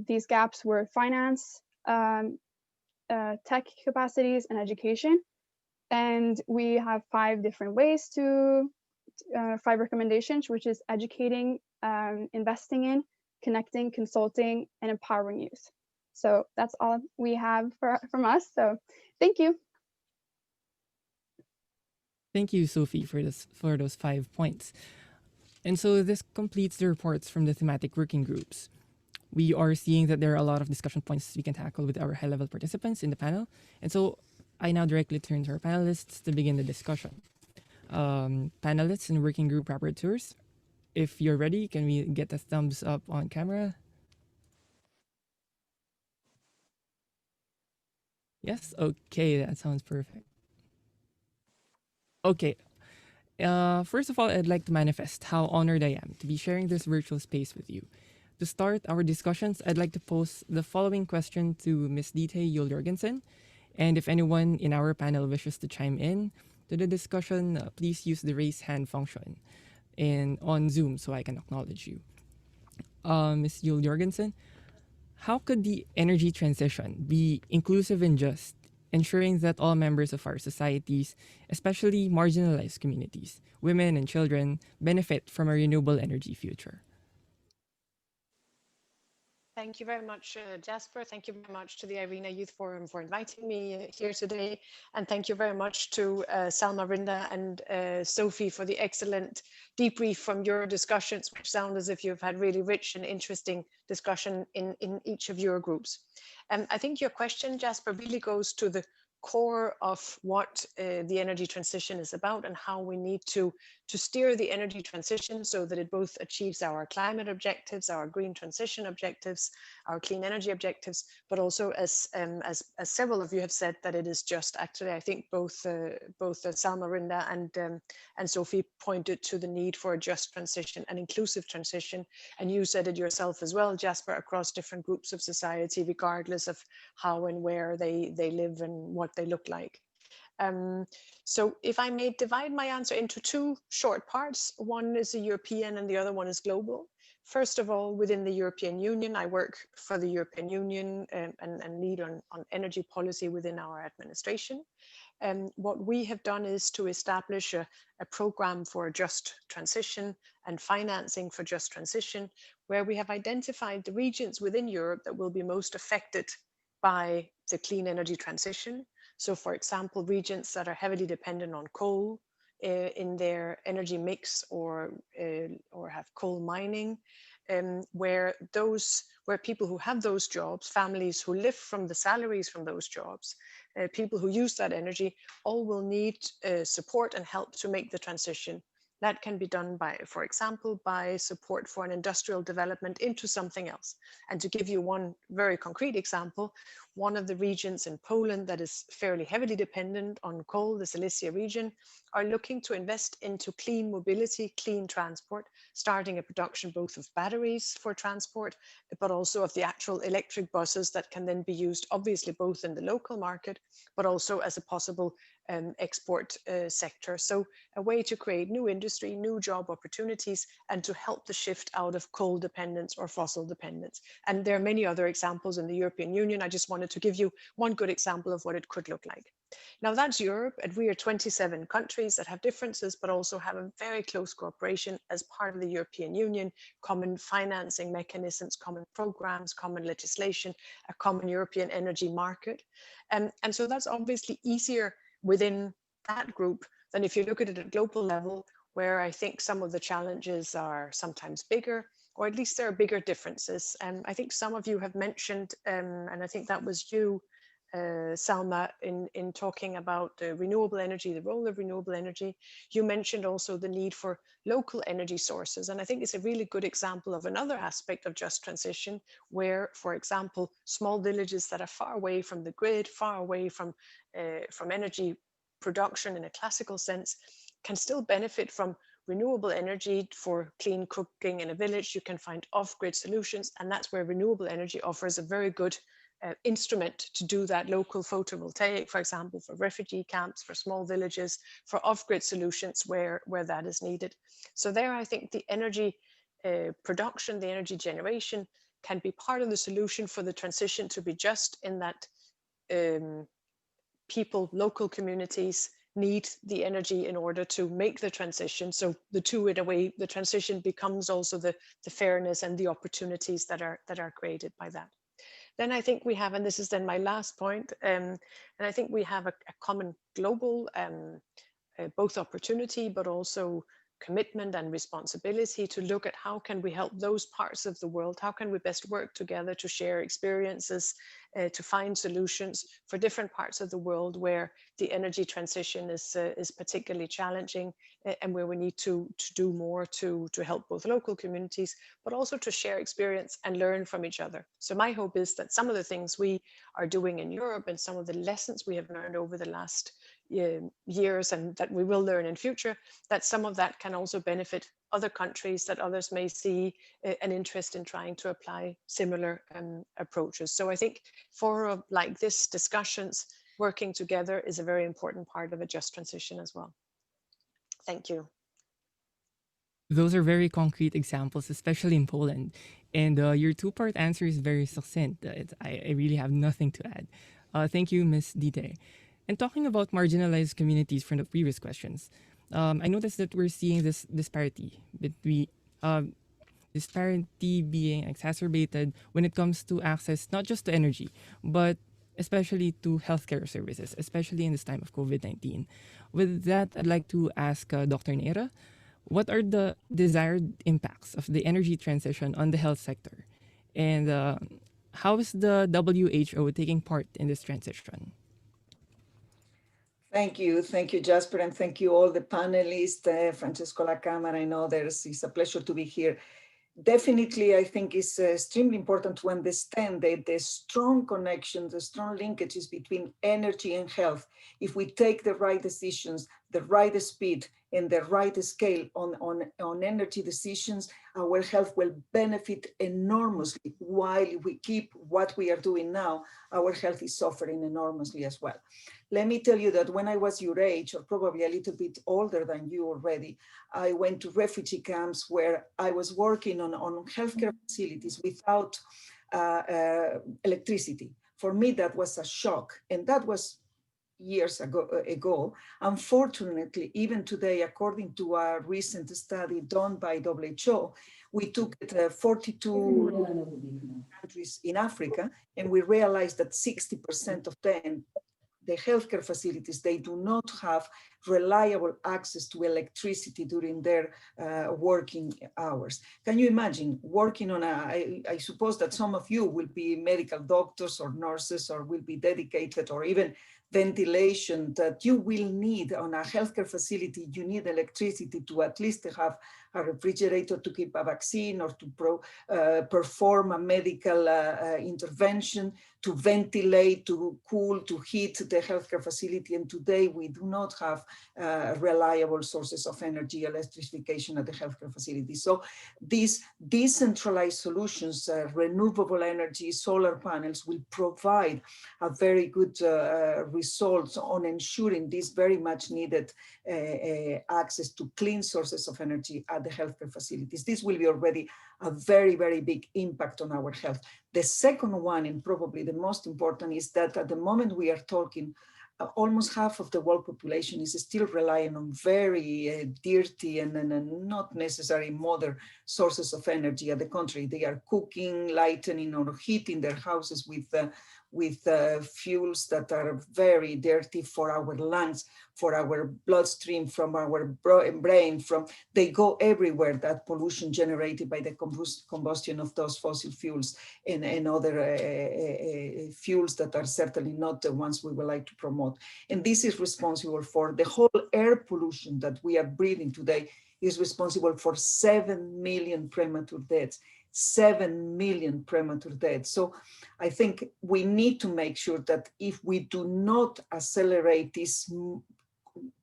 These gaps were finance, tech capacities, and education. And we have 5 different ways to, 5 recommendations, which is educating, investing in, connecting, consulting, and empowering youth. So that's all we have from us. So thank you. Thank you, Sophie, for those 5 points. And so this completes the reports from the thematic working groups. We are seeing that there are a lot of discussion points we can tackle with our high-level participants in the panel. And so I now directly turn to our panelists to begin the discussion. Panelists and working group rapporteurs, if you're ready, can we get a thumbs up on camera? Yes? Okay, that sounds perfect. Okay. First of all, I'd like to manifest how honored I am to be sharing this virtual space with you. To start our discussions, I'd like to pose the following question to Ms. Dite Juel-Jorgensen. And if anyone in our panel wishes to chime in to the discussion, please use the raise hand function on Zoom so I can acknowledge you. Ms. Juel-Jorgensen, how could the energy transition be inclusive and just, ensuring that all members of our societies, especially marginalized communities, women and children, benefit from a renewable energy future? Thank you very much, Jasper. Thank you very much to the IRENA Youth Forum for inviting me here today. And thank you very much to Salma, Rinda, and Sophie for the excellent debrief from your discussions, which sound as if you've had really rich and interesting discussion in each of your groups. I think your question, Jasper, really goes to the core of what the energy transition is about and how we need to steer the energy transition so that it both achieves our climate objectives, our green transition objectives, our clean energy objectives, but also as several of you have said, that it is just. Actually, I think both Salma, Rinda, and Sophie pointed to the need for a just transition, an inclusive transition, and you said it yourself as well, Jasper, across different groups of society, regardless of how and where they live and what they look like. So if I may divide my answer into two short parts, one is a European and the other one is global. First of all, within the European Union, I work for the European Union and lead on energy policy within our administration. What we have done is to establish a program for a just transition and financing for just transition, where we have identified the regions within Europe that will be most affected by the clean energy transition. So for example, regions that are heavily dependent on coal in their energy mix or have coal mining, where people who have those jobs, families who live from the salaries from those jobs, people who use that energy, all will need support and help to make the transition. That can be done by, for example, by support for an industrial development into something else. And to give you one very concrete example, one of the regions in Poland that is fairly heavily dependent on coal, the Silesia region, are looking to invest into clean mobility, clean transport, starting a production both of batteries for transport, but also of the actual electric buses that can then be used, obviously, both in the local market, but also as a possible export sector. So a way to create new industry, new job opportunities, and to help the shift out of coal dependence or fossil dependence. And there are many other examples in the European Union. I just wanted to give you one good example of what it could look like. Now that's Europe, and we are 27 countries that have differences, but also have a very close cooperation as part of the European Union, common financing mechanisms, common programs, common legislation, a common European energy market. And so that's obviously easier within that group than if you look at it at global level, where I think some of the challenges are sometimes bigger, or at least there are bigger differences. And I think some of you have mentioned, and I think that was you, Salma, in talking about renewable energy, the role of renewable energy. You mentioned also the need for local energy sources. And I think it's a really good example of another aspect of just transition, where, for example, small villages that are far away from the grid, far away from energy production in a classical sense, can still benefit from renewable energy for clean cooking in a village. You can find off-grid solutions, and that's where renewable energy offers a very good instrument to do that. Local photovoltaic, for example, for refugee camps, for small villages, for off-grid solutions where that is needed. So there, I think the energy production, the energy generation can be part of the solution for the transition to be just, in that people, local communities need the energy in order to make the transition. So the two, in a way, the transition becomes also the fairness and the opportunities that are created by that. Then I think we have, and this is then my last point, and I think we have a common global both opportunity, but also commitment and responsibility to look at how can we help those parts of the world, how can we best work together to share experiences, to find solutions for different parts of the world where the energy transition is particularly challenging, and where we need to do more to help both local communities, but also to share experience and learn from each other. So my hope is that some of the things we are doing in Europe and some of the lessons we have learned over the last years and that we will learn in future, that some of that can also benefit other countries, that others may see an interest in trying to apply similar approaches. So I think for like this, discussions working together is a very important part of a just transition as well. Thank you. Those are very concrete examples, especially in Poland. And your two-part answer is very succinct. I really have nothing to add. Thank you, Ms. Dite. And talking about marginalized communities from the previous questions, I noticed that we're seeing this disparity between disparity being exacerbated when it comes to access not just to energy, but especially to healthcare services, especially in this time of COVID-19. With that, I'd like to ask Dr. Neira, what are the desired impacts of the energy transition on the health sector? And how is the WHO taking part in this transition? Thank you, Jasper, and thank you all the panelists, Francesco La Camera. I know it's a pleasure to be here. Definitely, I think it's extremely important to understand the strong connections, the strong linkages between energy and health. If we take the right decisions, the right speed, and the right scale on energy decisions, our health will benefit enormously. While we keep what we are doing now, our health is suffering enormously as well. Let me tell you that when I was your age, or probably a little bit older than you already, I went to refugee camps where I was working on healthcare facilities without electricity. For me, that was a shock. And that was years ago. Unfortunately, even today, according to a recent study done by WHO, we took 42 countries in Africa, and we realized that 60% of them, the healthcare facilities, they do not have reliable access to electricity during their working hours. Can you imagine working on I suppose that some of you will be medical doctors or nurses, or will be dedicated, or even ventilation that you will need on a healthcare facility. You need electricity to at least have a refrigerator to keep a vaccine, or to perform a medical intervention, to ventilate, to cool, to heat the healthcare facility. And today we do not have reliable sources of energy, electrification at the healthcare facility. So these decentralized solutions, renewable energy, solar panels, will provide a very good results on ensuring this very much needed access to clean sources of energy at the healthcare facilities. This will be already a very, very big impact on our health. The second one, and probably the most important, is that at the moment we are talking, almost half of the world population is still relying on very dirty and not necessary modern sources of energy. At the contrary, they are cooking, lightening, or heating their houses with fuels that are very dirty for our lungs, for our bloodstream, from our brain, they go everywhere, that pollution generated by the combustion of those fossil fuels and other fuels that are certainly not the ones we would like to promote. And this is responsible for the whole air pollution that we are breathing today, is responsible for 7 million premature deaths. 7 million premature deaths. So I think we need to make sure that if we do not accelerate this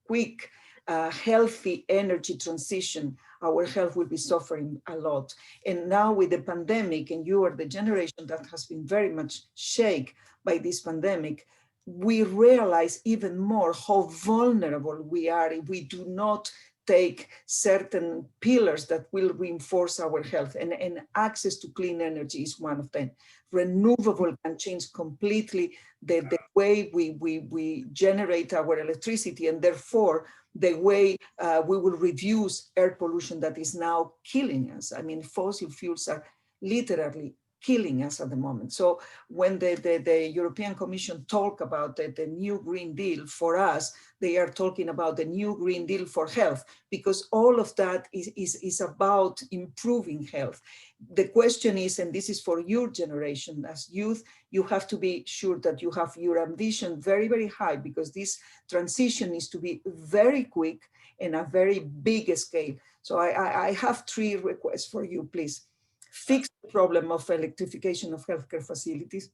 quick, healthy energy transition, our health will be suffering a lot. And now with the pandemic, and you are the generation that has been very much shaken by this pandemic, we realize even more how vulnerable we are if we do not take certain pillars that will reinforce our health, and access to clean energy is one of them. Renewable can change completely the way we generate our electricity, and therefore the way we will reduce air pollution that is now killing us. I mean, fossil fuels are literally killing us at the moment. So when the European Commission talk about the new Green Deal, for us, they are talking about the new Green Deal for health, because all of that is about improving health. The question is, and this is for your generation as youth, you have to be sure that you have your ambition very, very high, because this transition needs to be very quick and a very big scale. So I have 3 requests for you, please. Fix the problem of electrification of healthcare facilities.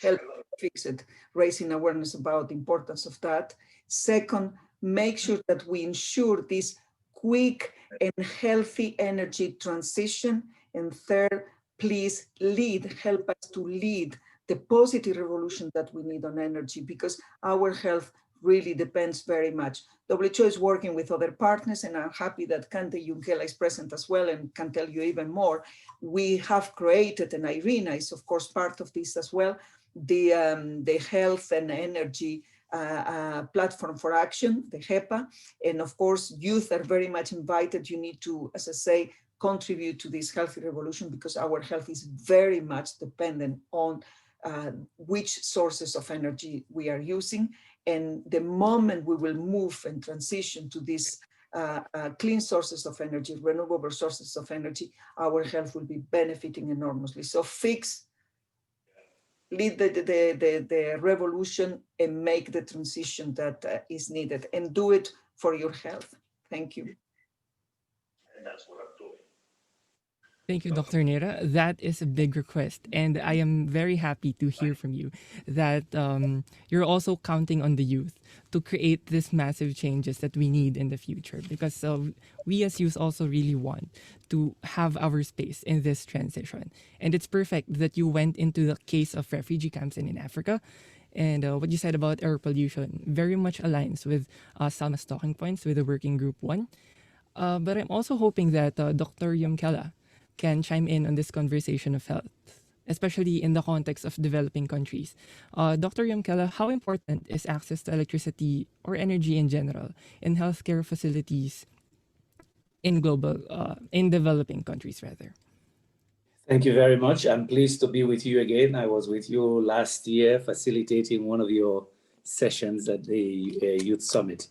Help fix it, raising awareness about the importance of that. Second, make sure that we ensure this quick and healthy energy transition. And third, please help us to lead the positive revolution that we need on energy, because our health really depends very much. WHO is working with other partners, and I'm happy that Kante Junkela is present as well and can tell you even more. We have created, and IRENA is of course part of this as well, the Health and Energy Platform for Action, the HEPA. And of course, youth are very much invited. You need to, as I say, contribute to this healthy revolution, because our health is very much dependent on which sources of energy we are using. And the moment we will move and transition to these clean sources of energy, renewable sources of energy, our health will be benefiting enormously. So fix lead the revolution and make the transition that is needed, and do it for your health. Thank you. And that's what I'm doing. Thank you, Dr. Nera. That is a big request. And I am very happy to hear from you that you're also counting on the youth to create these massive changes that we need in the future. Because we as youth also really want to have our space in this transition. And it's perfect that you went into the case of refugee camps in Africa. And what you said about air pollution very much aligns with Salma's talking points with the Working Group 1. But I'm also hoping that Dr. Yamkela can chime in on this conversation of health, especially in the context of developing countries. Dr. Yamkela, how important is access to electricity or energy in general in healthcare facilities in developing countries rather? Thank you very much. I'm pleased to be with you again. I was with you last year facilitating one of your sessions at the Youth Summit.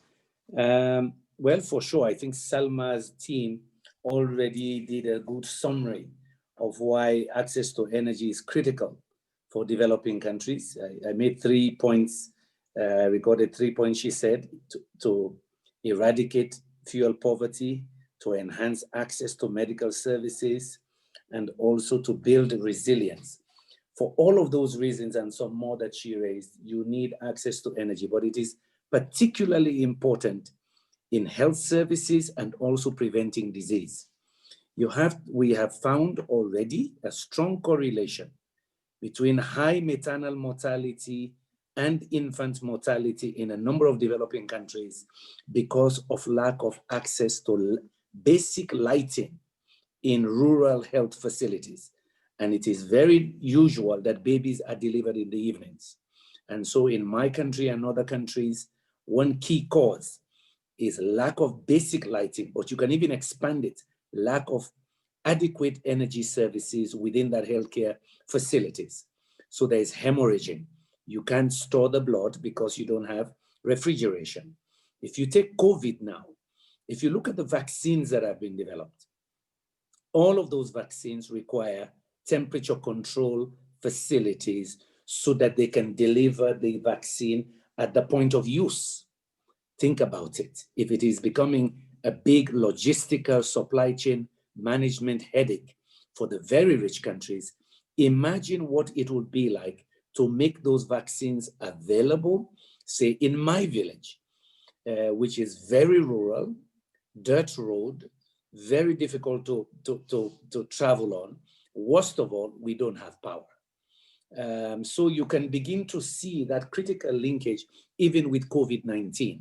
Well, for sure, I think Salma's team already did a good summary of why access to energy is critical for developing countries. I made 3 points, recorded 3 points she said, to eradicate fuel poverty, to enhance access to medical services, and also to build resilience. For all of those reasons and some more that she raised, you need access to energy, but it is particularly important in health services and also preventing disease. We have found already a strong correlation between high maternal mortality and infant mortality in a number of developing countries because of lack of access to basic lighting in rural health facilities. And it is very usual that babies are delivered in the evenings. And so in my country and other countries, one key cause is lack of basic lighting, but you can even expand it, lack of adequate energy services within that healthcare facilities. So there's hemorrhaging. You can't store the blood because you don't have refrigeration. If you take COVID now, if you look at the vaccines that have been developed, all of those vaccines require temperature control facilities so that they can deliver the vaccine at the point of use. Think about it. If it is becoming a big logistical supply chain management headache for the very rich countries, imagine what it would be like to make those vaccines available, say in my village, which is very rural, dirt road, very difficult to travel on. Worst of all, we don't have power. So you can begin to see that critical linkage even with COVID-19.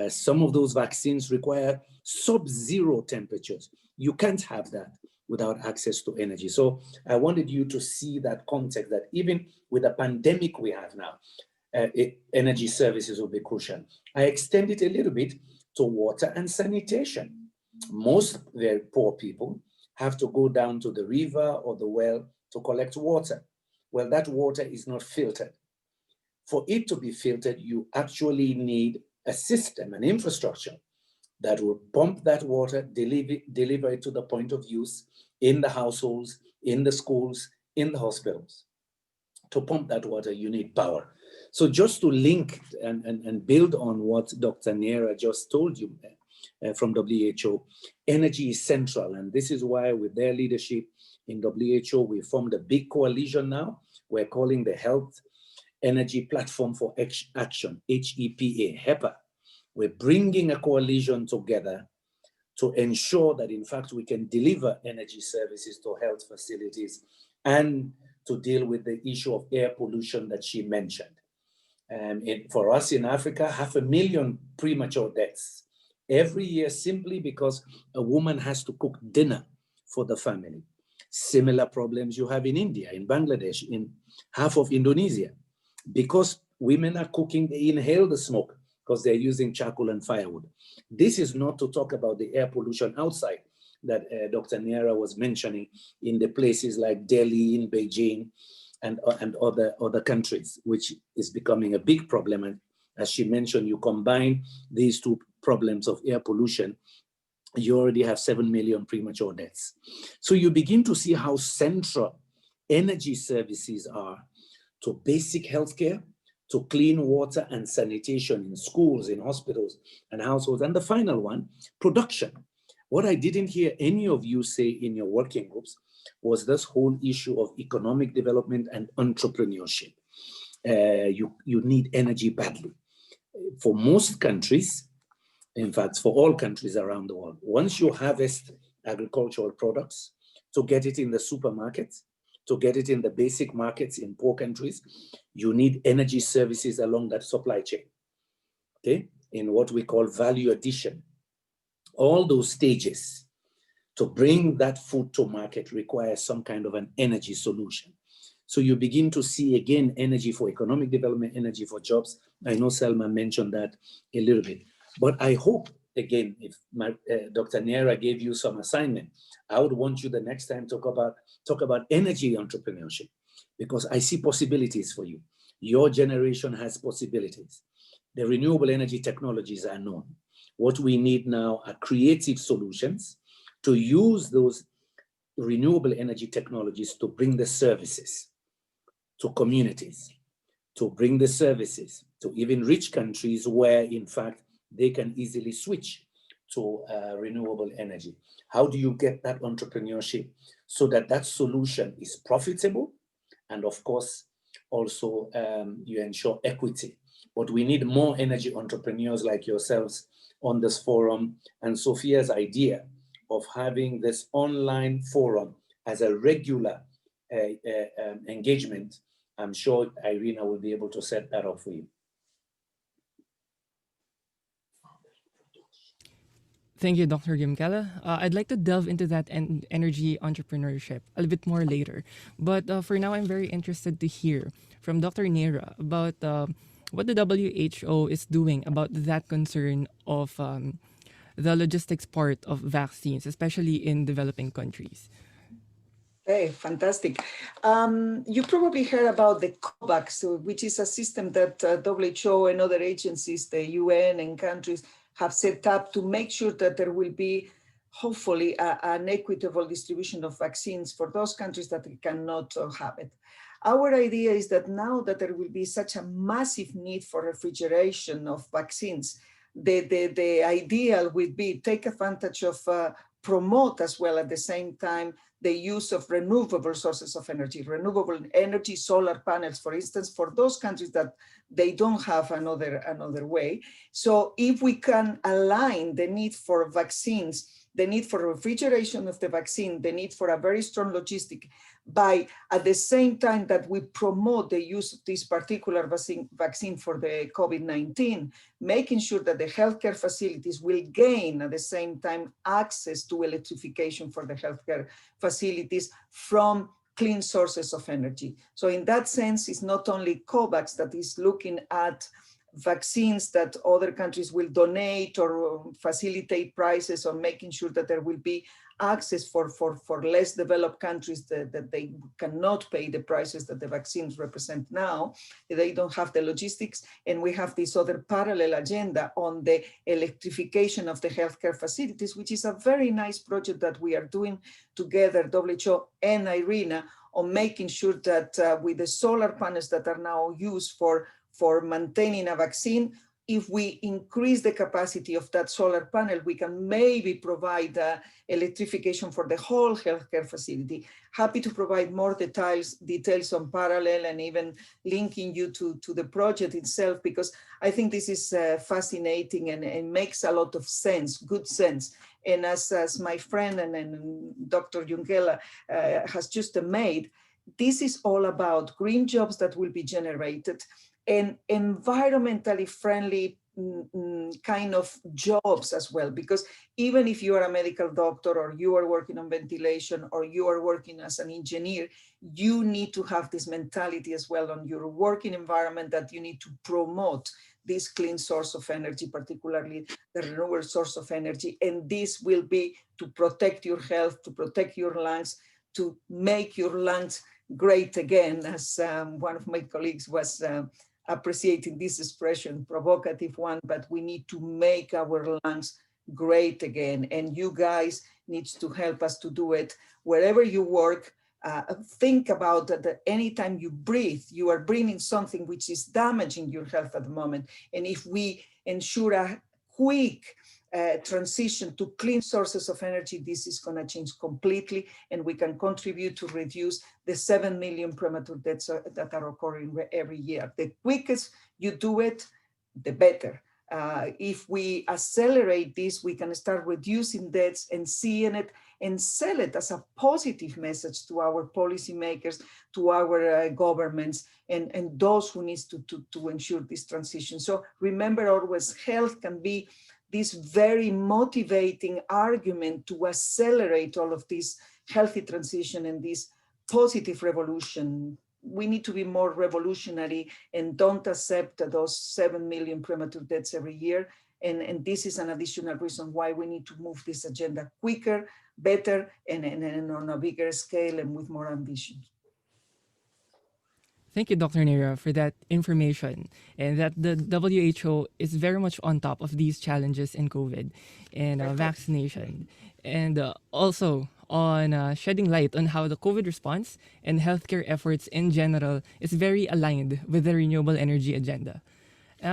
Some of those vaccines require sub-zero temperatures. You can't have that without access to energy. So I wanted you to see that context, that even with the pandemic we have now, energy services will be crucial. I extend it a little bit to water and sanitation. Most very poor people have to go down to the river or the well to collect water. Well, that water is not filtered. For it to be filtered, you actually need a system, an infrastructure that will pump that water, deliver it to the point of use in the households, in the schools, in the hospitals. To pump that water, you need power. So just to link and build on what Dr. Nera just told you from WHO, energy is central. And this is why with their leadership in WHO, we formed a big coalition now. We're calling the Health Energy Platform for Action, HEPA. We're bringing a coalition together to ensure that, in fact, we can deliver energy services to health facilities and to deal with the issue of air pollution that she mentioned. For us in Africa, 500,000 premature deaths every year simply because a woman has to cook dinner for the family. Similar problems you have in India, in Bangladesh, in half of Indonesia. Because women are cooking, they inhale the smoke because they're using charcoal and firewood. This is not to talk about the air pollution outside that Dr. Nera was mentioning in the places like Delhi, in Beijing, and other countries, which is becoming a big problem. And as she mentioned, you combine these two problems of air pollution, you already have 7 million premature deaths. So you begin to see how central energy services are to basic healthcare, to clean water and sanitation in schools, in hospitals and households. And the final one, production. What I didn't hear any of you say in your working groups was this whole issue of economic development and entrepreneurship. You need energy badly. For most countries, in fact, for all countries around the world, once you harvest agricultural products, to get it in the supermarkets, to get it in the basic markets in poor countries, you need energy services along that supply chain, okay? In what we call value addition. All those stages to bring that food to market require some kind of an energy solution. So you begin to see again, energy for economic development, energy for jobs. I know Selma mentioned that a little bit, but I hope again, if Dr. Niera gave you some assignment, I would want you the next time to talk about energy entrepreneurship, because I see possibilities for you. Your generation has possibilities. The renewable energy technologies are known. What we need now are creative solutions to use those renewable energy technologies to bring the services to communities, to bring the services to even rich countries where, in fact, they can easily switch to renewable energy. How do you get that entrepreneurship so that that solution is profitable? And of course, also you ensure equity. But we need more energy entrepreneurs like yourselves on this forum. And Sophia's idea of having this online forum as a regular engagement, I'm sure IRENA will be able to set that up for you. Thank you, Dr. Gimkela. I'd like to delve into that energy entrepreneurship a little bit more later. But for now, I'm very interested to hear from Dr. Niera about what the WHO is doing about that concern of the logistics part of vaccines, especially in developing countries. Hey, fantastic. You probably heard about the COVAX, which is a system that WHO and other agencies, the UN and countries, have set up to make sure that there will be, hopefully, an equitable distribution of vaccines for those countries that cannot have it. Our idea is that now that there will be such a massive need for refrigeration of vaccines, the ideal would be take advantage of promote as well at the same time the use of renewable sources of energy, solar panels, for instance, for those countries that they don't have another way. So if we can align the need for vaccines, the need for refrigeration of the vaccine, the need for a very strong logistic, by at the same time that we promote the use of this particular vaccine for the COVID-19, making sure that the healthcare facilities will gain at the same time access to electrification for the healthcare facilities from clean sources of energy. So in that sense, it's not only COVAX that is looking at vaccines that other countries will donate or facilitate prices, or making sure that there will be access for less developed countries that they cannot pay the prices that the vaccines represent now. They don't have the logistics, and we have this other parallel agenda on the electrification of the healthcare facilities, which is a very nice project that we are doing together, WHO and IRENA, on making sure that with the solar panels that are now used for maintaining a vaccine, if we increase the capacity of that solar panel, we can maybe provide electrification for the whole healthcare facility. Happy to provide more details on parallel, and even linking you to the project itself, because I think this is fascinating and makes a lot of sense, good sense. And as my friend and Dr. Gimkela has just made, this is all about green jobs that will be generated and environmentally friendly kind of jobs as well, because even if you are a medical doctor, or you are working on ventilation, or you are working as an engineer, you need to have this mentality as well on your working environment, that you need to promote this clean source of energy, particularly the renewable source of energy. And this will be to protect your health, to protect your lungs, to make your lungs great again, as one of my colleagues was appreciating this expression, provocative one, but we need to make our lungs great again. And you guys need to help us to do it wherever you work. think about that anytime you breathe, you are breathing something which is damaging your health at the moment. And if we ensure a quick transition to clean sources of energy, this is going to change completely, and we can contribute to reduce the 7 million premature deaths that are occurring every year. The quickest you do it, the better. If we accelerate this, we can start reducing deaths and seeing it and sell it as a positive message to our policymakers, to our governments, and those who need to ensure this transition. So remember always, health can be this very motivating argument to accelerate all of this healthy transition and this positive revolution. We need to be more revolutionary and don't accept those 7 million premature deaths every year. And this is an additional reason why we need to move this agenda quicker, better, and on a bigger scale and with more ambition. Thank you, Dr. Neira, for that information, and that the WHO is very much on top of these challenges in COVID and vaccination, and also on shedding light on how the COVID response and healthcare efforts in general is very aligned with the renewable energy agenda.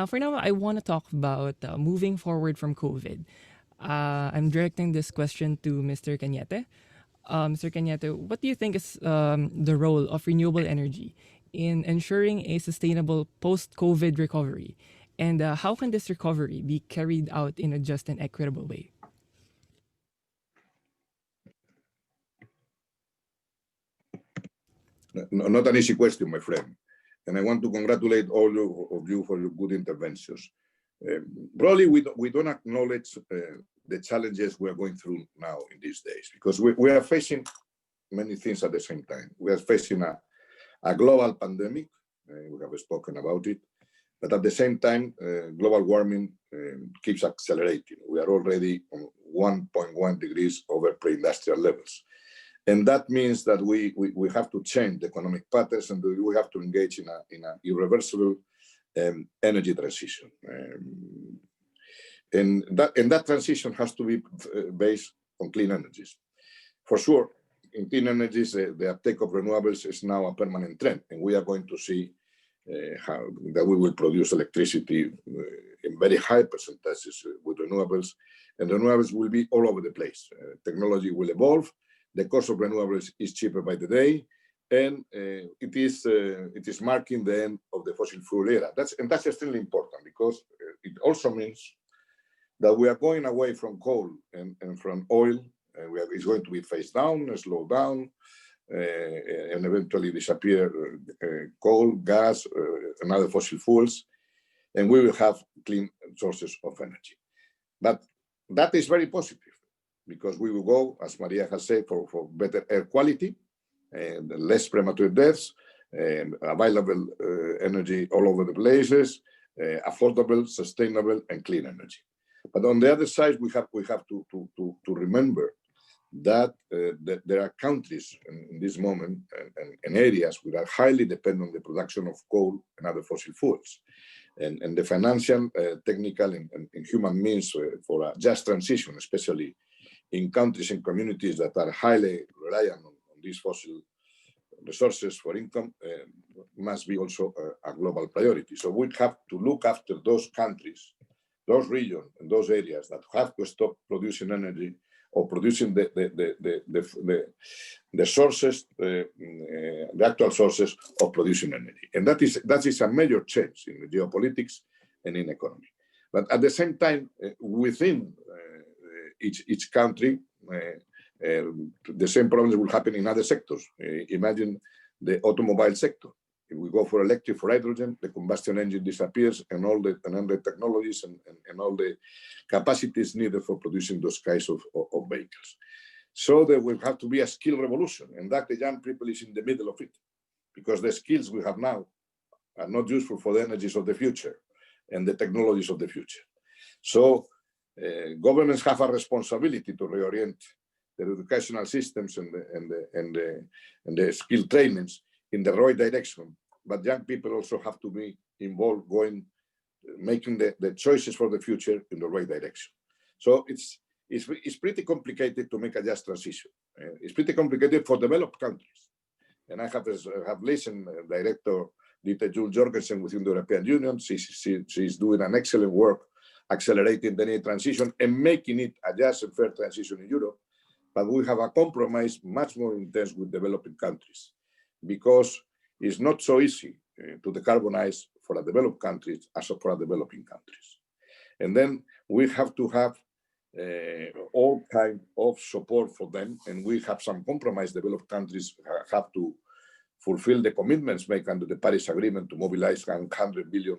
For now, I want to talk about moving forward from COVID. I'm directing this question to Mr. Cañete. Mr. Cañete, what do you think is the role of renewable energy in ensuring a sustainable post-COVID recovery? And how can this recovery be carried out in a just and equitable way? Not an easy question, my friend. And I want to congratulate all of you for your good interventions. Probably we don't acknowledge the challenges we are going through now in these days, because we are facing many things at the same time. We are facing a global pandemic, we have spoken about it, but at the same time, global warming keeps accelerating. We are already on 1.1 degrees over pre-industrial levels. And that means that we have to change the economic patterns, and we have to engage in an irreversible energy transition. And that transition has to be based on clean energies. For sure, in clean energies, the uptake of renewables is now a permanent trend, and we are going to see how that we will produce electricity in very high percentages with renewables, and renewables will be all over the place. Technology will evolve. The cost of renewables is cheaper by the day, and it is marking the end of the fossil fuel era. That's extremely important, because it also means that we are going away from coal and from oil. It's going to be phased down, slow down, and eventually disappear coal, gas, and other fossil fuels, and we will have clean sources of energy. But that is very positive, because we will go, as Maria has said, for better air quality, and less premature deaths, and available energy all over the places, affordable, sustainable, and clean energy. But on the other side, we have to remember that there are countries in this moment and areas which are highly dependent on the production of coal and other fossil fuels. And the financial, technical, and human means for a just transition, especially in countries and communities that are highly reliant on these fossil resources for income, must be also a global priority. So we have to look after those countries, those regions, and those areas that have to stop producing energy, or producing the sources, the actual sources of producing energy. And that is a major change in the geopolitics and in economy. But at the same time, within each country, the same problems will happen in other sectors. Imagine the automobile sector. If we go for electric, for hydrogen, the combustion engine disappears, and all the technologies and all the capacities needed for producing those kinds of vehicles. So there will have to be a skill revolution, and that the young people is in the middle of it, because the skills we have now are not useful for the energies of the future and the technologies of the future. So governments have a responsibility to reorient their educational systems and the skill trainings in the right direction, but young people also have to be involved, making the choices for the future in the right direction. So it's pretty complicated to make a just transition. It's pretty complicated for developed countries, And I have listened, Director Dieter Jules Jorgensen within the European Union. She's doing an excellent work accelerating the energy transition and making it a just and fair transition in Europe. But we have a compromise much more intense with developing countries, because it's not so easy to decarbonize for a developed countries as for a developing countries. And then we have to have all kind of support for them, and we have some compromise. Developed countries have to fulfill the commitments made under the Paris Agreement to mobilize $100 billion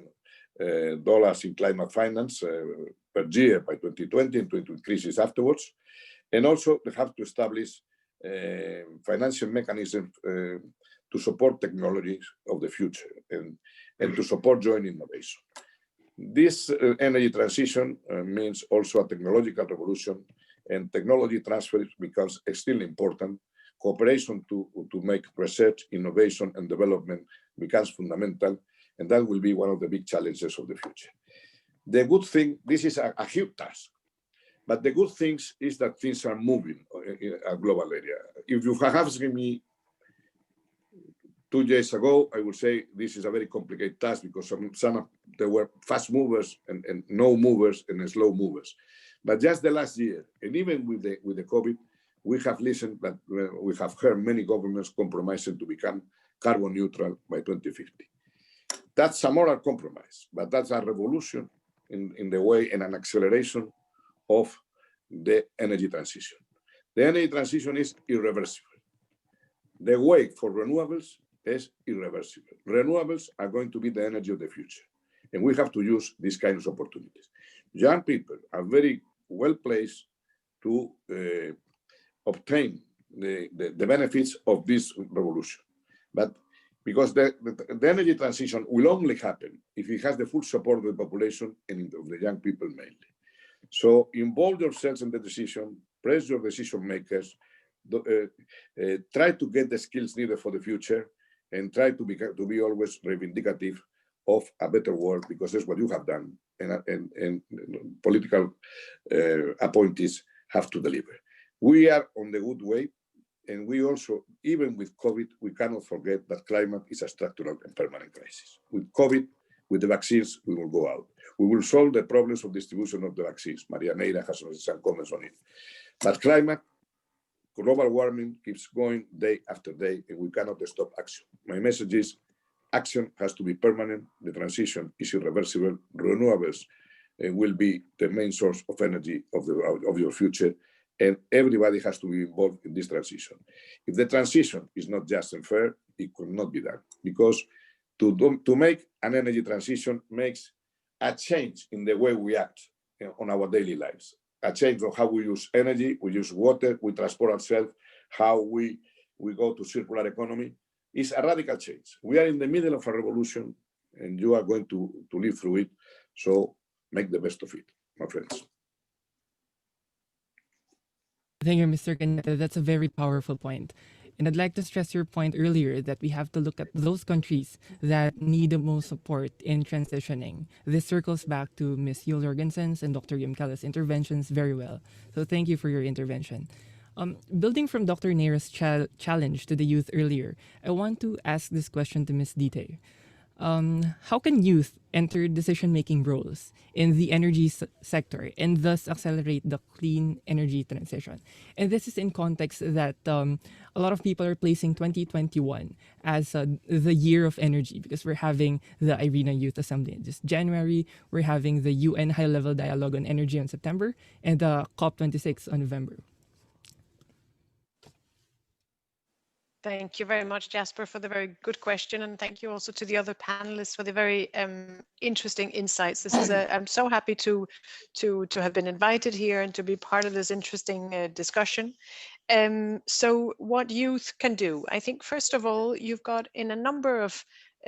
in climate finance per year by 2020 and to increase it afterwards. And also they have to establish financial mechanisms to support technologies of the future and to support joint innovation. This energy transition means also a technological revolution, and technology transfer becomes extremely important. Cooperation to make research, innovation, and development becomes fundamental, and that will be one of the big challenges of the future. The good thing, this is a huge task, but the good thing is that things are moving in a global area. If you have asked me 2 years ago, I would say this is a very complicated task, because there were fast movers and no movers and slow movers. But just the last year, and even with the COVID, we have listened, but we have heard many governments compromising to become carbon neutral by 2050. That's a moral compromise, but that's a revolution in the way and an acceleration of the energy transition. The energy transition is irreversible. The way for renewables is irreversible. Renewables are going to be the energy of the future, and we have to use these kinds of opportunities. Young people are very well placed to obtain the benefits of this revolution. But because the energy transition will only happen if it has the full support of the population and of the young people mainly. So involve yourselves in the decision, press your decision makers, try to get the skills needed for the future, and try to be always reivindicative of a better world, because that's what you have done, and political appointees have to deliver. We are on the good way, and we also, even with COVID, we cannot forget that climate is a structural and permanent crisis. With COVID, with the vaccines, we will go out. We will solve the problems of distribution of the vaccines. Maria Neira has some comments on it. But climate, global warming keeps going day after day, and we cannot stop action. My message is, action has to be permanent. The transition is irreversible. Renewables will be the main source of energy of your future, and everybody has to be involved in this transition. If the transition is not just and fair, it could not be done, because to make an energy transition makes a change in the way we act on our daily lives, a change of how we use energy, we use water, we transport ourselves, how we go to circular economy. It's a radical change. We are in the middle of a revolution, and you are going to live through it. So make the best of it, my friends. Thank you, Mr. Cañete. That's a very powerful point. And I'd like to stress your point earlier that we have to look at those countries that need the most support in transitioning. This circles back to Ms. Jules Jorgensen's and Dr. Yimkala's interventions very well. So thank you for your intervention. Building from Dr. Neira's challenge to the youth earlier, I want to ask this question to Ms. Dite. How can youth enter decision-making roles in the energy sector and thus accelerate the clean energy transition? And this is in context that a lot of people are placing 2021 as the year of energy, because we're having the IRENA Youth Assembly in this January, we're having the UN High-Level Dialogue on Energy in September, and the COP26 on November. Thank you very much, Jasper, for the very good question, and thank you also to the other panelists for the very interesting insights. This is I'm so happy to have been invited here and to be part of this interesting discussion. So what youth can do, I think first of all, you've got in a number of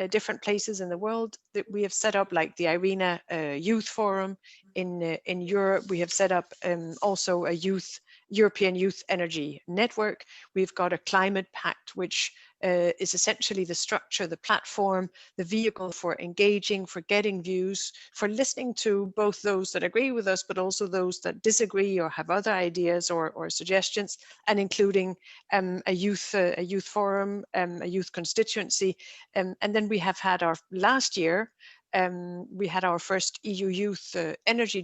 different places in the world that we have set up, like the IRENA Youth Forum in Europe. We have set up also a youth European Youth Energy Network. We've got a climate pact, which is essentially the structure, the platform, the vehicle for engaging, for getting views, for listening to both those that agree with us, but also those that disagree or have other ideas or suggestions, and including a youth forum, a youth constituency. And then we have had our last year, we had our first EU Youth Energy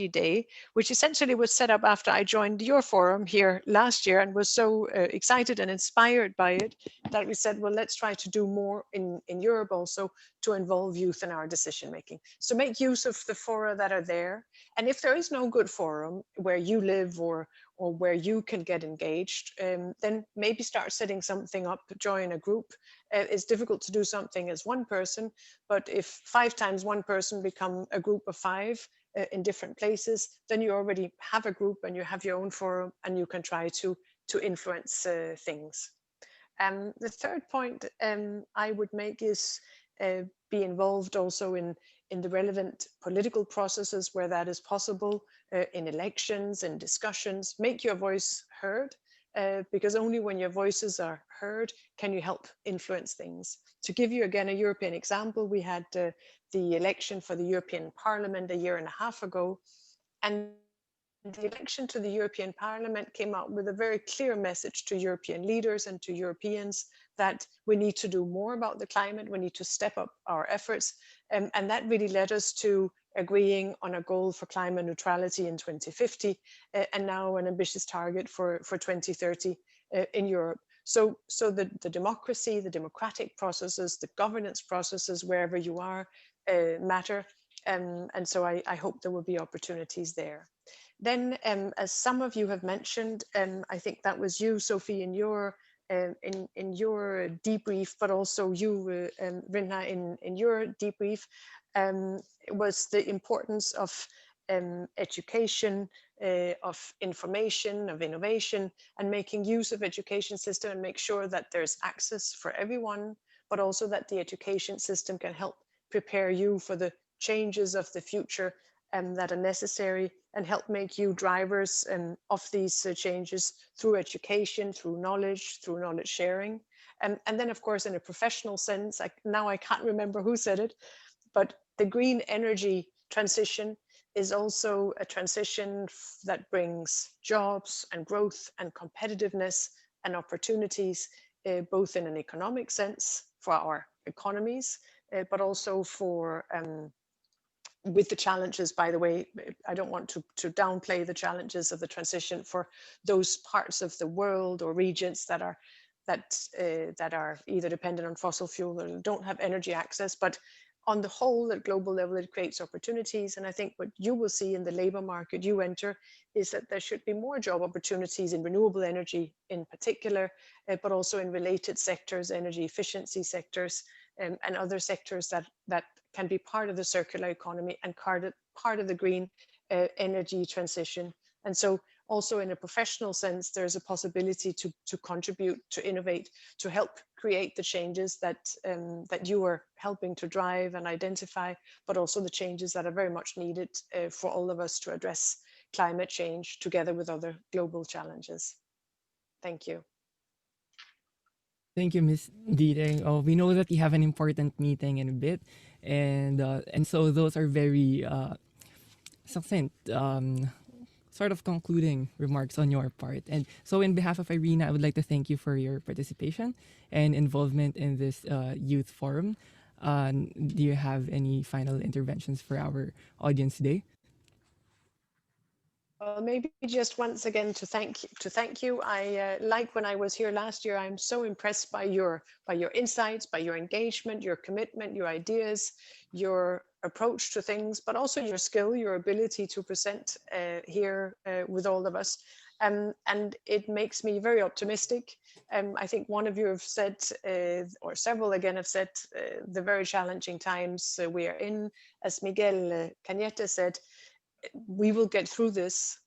Day, which essentially was set up after I joined your forum here last year and was so excited and inspired by it that we said, well, let's try to do more in Europe also to involve youth in our decision making. So make use of the fora that are there. And if there is no good forum where you live or where you can get engaged, then maybe start setting something up, join a group. It's difficult to do something as one person, but if 5 times one person become a group of 5 in different places, then you already have a group and you have your own forum and you can try to influence things. The third point I would make is be involved also in the relevant political processes where that is possible, in elections and discussions. Make your voice heard, because only when your voices are heard can you help influence things. To give you again a European example, we had the election for the European Parliament 1.5 years ago, and the election to the European Parliament came out with a very clear message to European leaders and to Europeans that we need to do more about the climate, we need to step up our efforts, and that really led us to agreeing on a goal for climate neutrality in 2050, and now an ambitious target for 2030 in Europe. So the democracy, the democratic processes, the governance processes, wherever you are, matter. And so I hope there will be opportunities there. Then, as some of you have mentioned, I think that was you, Sophie, in your debrief, but also you, Rinna, in your debrief, was the importance of education, of information, of innovation, and making use of education system and make sure that there's access for everyone, but also that the education system can help prepare you for the changes of the future that are necessary and help make you drivers of these changes through education, through knowledge sharing. And then, of course, in a professional sense, now I can't remember who said it, but the green energy transition is also a transition that brings jobs and growth and competitiveness and opportunities, both in an economic sense for our economies, but also for with the challenges, by the way, I don't want to downplay the challenges of the transition for those parts of the world or regions that are either dependent on fossil fuel or don't have energy access. But on the whole, at global level, it creates opportunities. And I think what you will see in the labor market you enter is that there should be more job opportunities in renewable energy in particular, but also in related sectors, energy efficiency sectors, and other sectors that can be part of the circular economy and part of the green energy transition. And so also in a professional sense, there's a possibility to contribute, to innovate, to help create the changes that you are helping to drive and identify, but also the changes that are very much needed for all of us to address climate change together with other global challenges. Thank you. Thank you, Ms. Dieting. Oh, we know that you have an important meeting in a bit, and so those are very succinct, sort of concluding remarks on your part. And so, in behalf of IRENA, I would like to thank you for your participation and involvement in this youth forum. Do you have any final interventions for our audience today? Well, maybe just once again to thank you. I like when I was here last year. I'm so impressed by your insights, by your engagement, your commitment, your ideas, your approach to things, but also your skill, your ability to present here with all of us. And it makes me very optimistic. I think one of you have said, or several again have said, the very challenging times we are in. As Miguel Cañete said, we will get through this,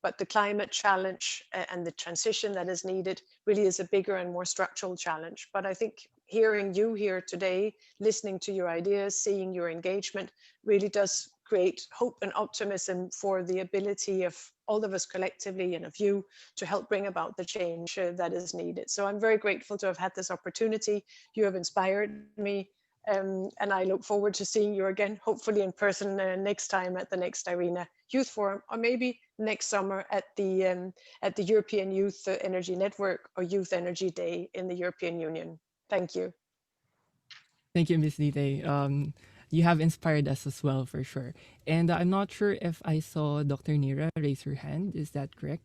but the climate challenge and the transition that is needed really is a bigger and more structural challenge. But I think hearing you here today, listening to your ideas, seeing your engagement really does create hope and optimism for the ability of all of us collectively and of you to help bring about the change that is needed. So I'm very grateful to have had this opportunity. You have inspired me. And I look forward to seeing you again, hopefully in person next time at the next IRENA Youth Forum, or maybe next summer at the European Youth Energy Network or Youth Energy Day in the European Union. Thank you. Thank you, Ms. Dite. You have inspired us as well, for sure. And I'm not sure if I saw Dr. Nira raise her hand. Is that correct?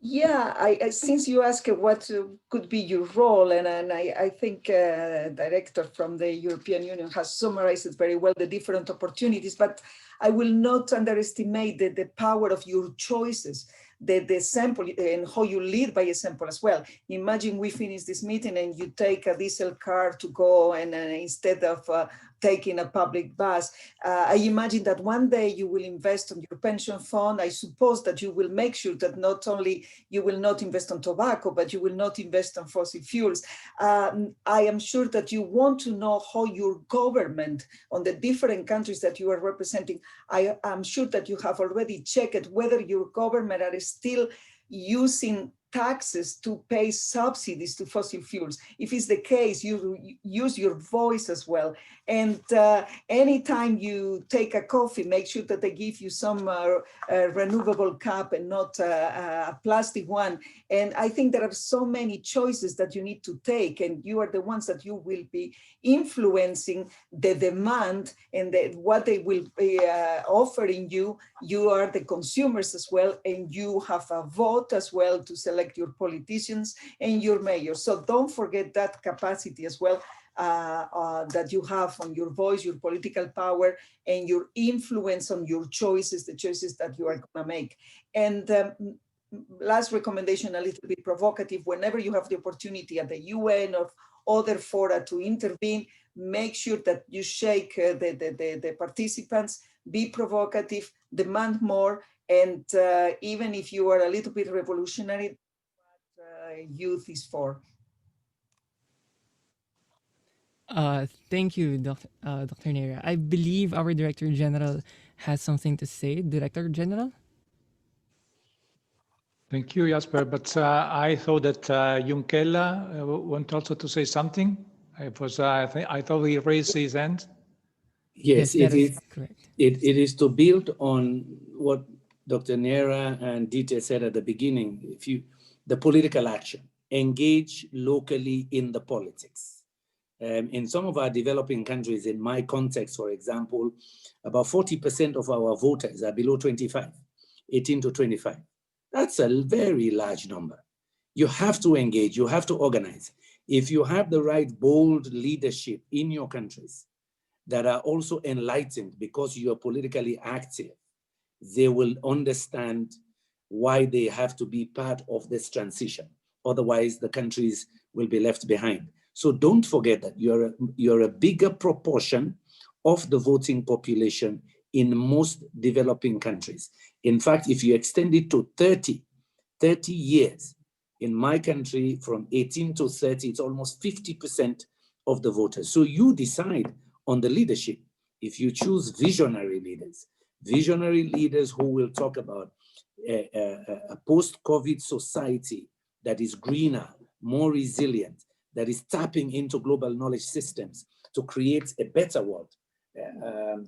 Yeah, since you asked what could be your role, and I think director from the European Union has summarized it very well, the different opportunities, but I will not underestimate the power of your choices, the sample, and how you lead by example as well. Imagine we finish this meeting and you take a diesel car to go, and instead of taking a public bus, I imagine that one day you will invest on your pension fund. I suppose that you will make sure that not only you will not invest on tobacco, but you will not invest on fossil fuels. I am sure that you want to know how your government on the different countries that you are representing, I am sure that you have already checked whether your government are still using taxes to pay subsidies to fossil fuels. If it's the case, you use your voice as well. And anytime you take a coffee, make sure that they give you some renewable cup and not a plastic one. And I think there are so many choices that you need to take, and you are the ones that you will be influencing the demand and what they will be offering you. You are the consumers as well, and you have a vote as well to select your politicians and your mayors. So don't forget that capacity as well that you have on your voice, your political power, and your influence on your choices, the choices that you are going to make. And last recommendation, a little bit provocative, whenever you have the opportunity at the UN or other fora to intervene, make sure that you shake the participants, be provocative, demand more, and even if you are a little bit revolutionary, youth is for. Thank you, Dr. Nira. I believe our Director General has something to say. Director General? Thank you, Jasper. But I thought that Junkella wanted also to say something. I thought he raised his hand. Yes, that is correct. It is to build on what Dr. Nira and Dite said at the beginning. The political action, engage locally in the politics. In some of our developing countries, in my context, for example, about 40% of our voters are below 25, 18 to 25. That's a very large number. You have to engage, you have to organize. If you have the right bold leadership in your countries that are also enlightened because you are politically active, they will understand why they have to be part of this transition. Otherwise, the countries will be left behind. So don't forget that you're a bigger proportion of the voting population in most developing countries. In fact, if you extend it to 30 years, in my country, from 18 to 30, it's almost 50% of the voters. So you decide on the leadership. If you choose visionary leaders who will talk about a post-COVID society that is greener, more resilient, that is tapping into global knowledge systems to create a better world,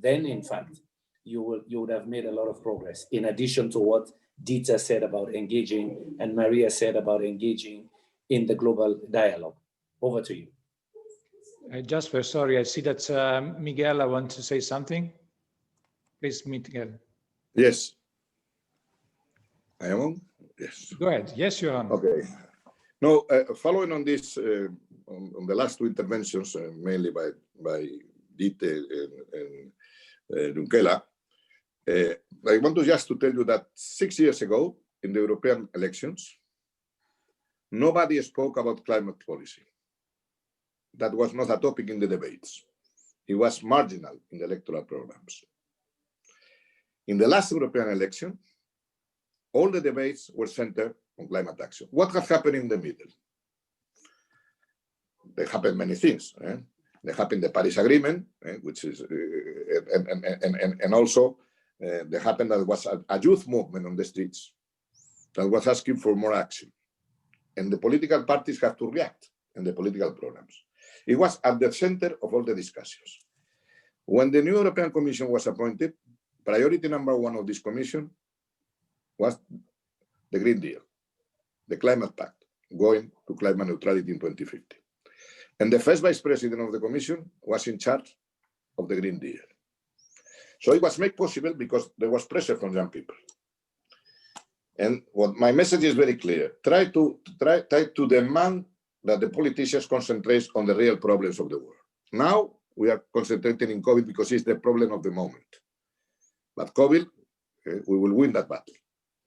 then in fact, you would have made a lot of progress, in addition to what Dita said about engaging and Maria said about engaging in the global dialogue. Over to you. Jasper, sorry, I see that Miguel, I want to say something. Please, Miguel. Yes. I am on? Yes. Go ahead. Yes, you're on. Okay. No, following on this, on the last two interventions, mainly by Dite and Junkella, I want to just to tell you that 6 years ago, in the European elections, nobody spoke about climate policy. That was not a topic in the debates. It was marginal in the electoral programs. In the last European election, all the debates were centered on climate action. What has happened in the middle? There happened many things. There happened the Paris Agreement, which is, and also there happened that there was a youth movement on the streets that was asking for more action. And the political parties have to react in the political programs. It was at the center of all the discussions. When the new European Commission was appointed, priority number one of this commission was the Green Deal, the Climate Pact, going to climate neutrality in 2050. And the first vice president of the commission was in charge of the Green Deal. So it was made possible because there was pressure from young people. And what my message is very clear: try to demand that the politicians concentrate on the real problems of the world. Now we are concentrating in COVID because it's the problem of the moment. But COVID, we will win that battle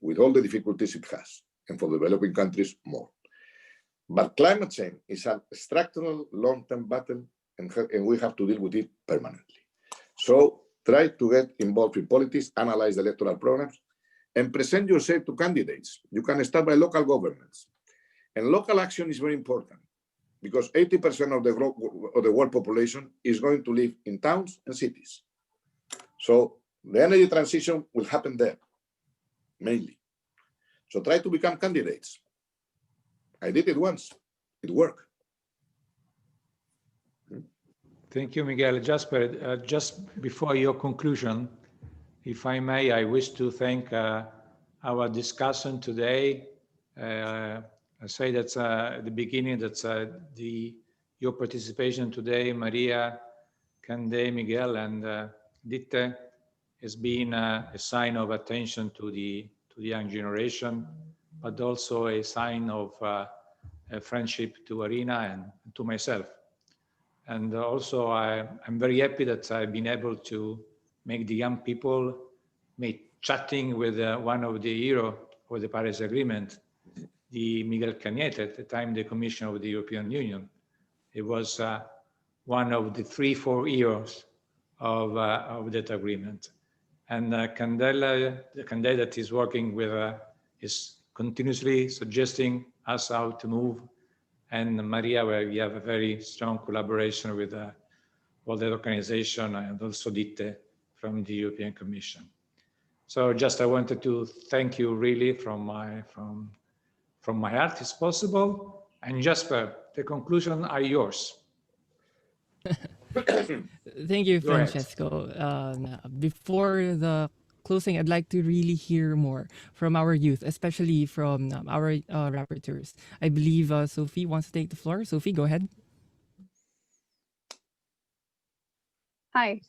with all the difficulties it has, and for developing countries more. But climate change is a structural long-term battle, and we have to deal with it permanently. So try to get involved in politics, analyze the electoral programs, and present yourself to candidates. You can start by local governments. And local action is very important because 80% of the world population is going to live in towns and cities. So the energy transition will happen there, mainly. So try to become candidates. I did it once. It worked. Thank you, Miguel. Jasper, just before your conclusion, if I may, I wish to thank our discussion today. I say that at the beginning that your participation today, Maria, Cande, Miguel, and Ditte, has been a sign of attention to the young generation, but also a sign of a friendship to IRENA and to myself. And also I'm very happy that I've been able to make the young people chatting with one of the heroes of the Paris Agreement, the Miguel Cañete, at the time the Commissioner of the European Union. It was one of the 3-4 heroes of that agreement. And Candela, the Candela that is working with is continuously suggesting us how to move. And Maria, where we have a very strong collaboration with World Health Organization and also Ditte from the European Commission. So just I wanted to thank you really from my heart, if possible. And Jasper, the conclusion are yours. Thank you, Francesco. Before the closing, I'd like to really hear more from our youth, especially from our rapporteurs. I believe Sophie wants to take the floor. Sophie, go ahead. Hi.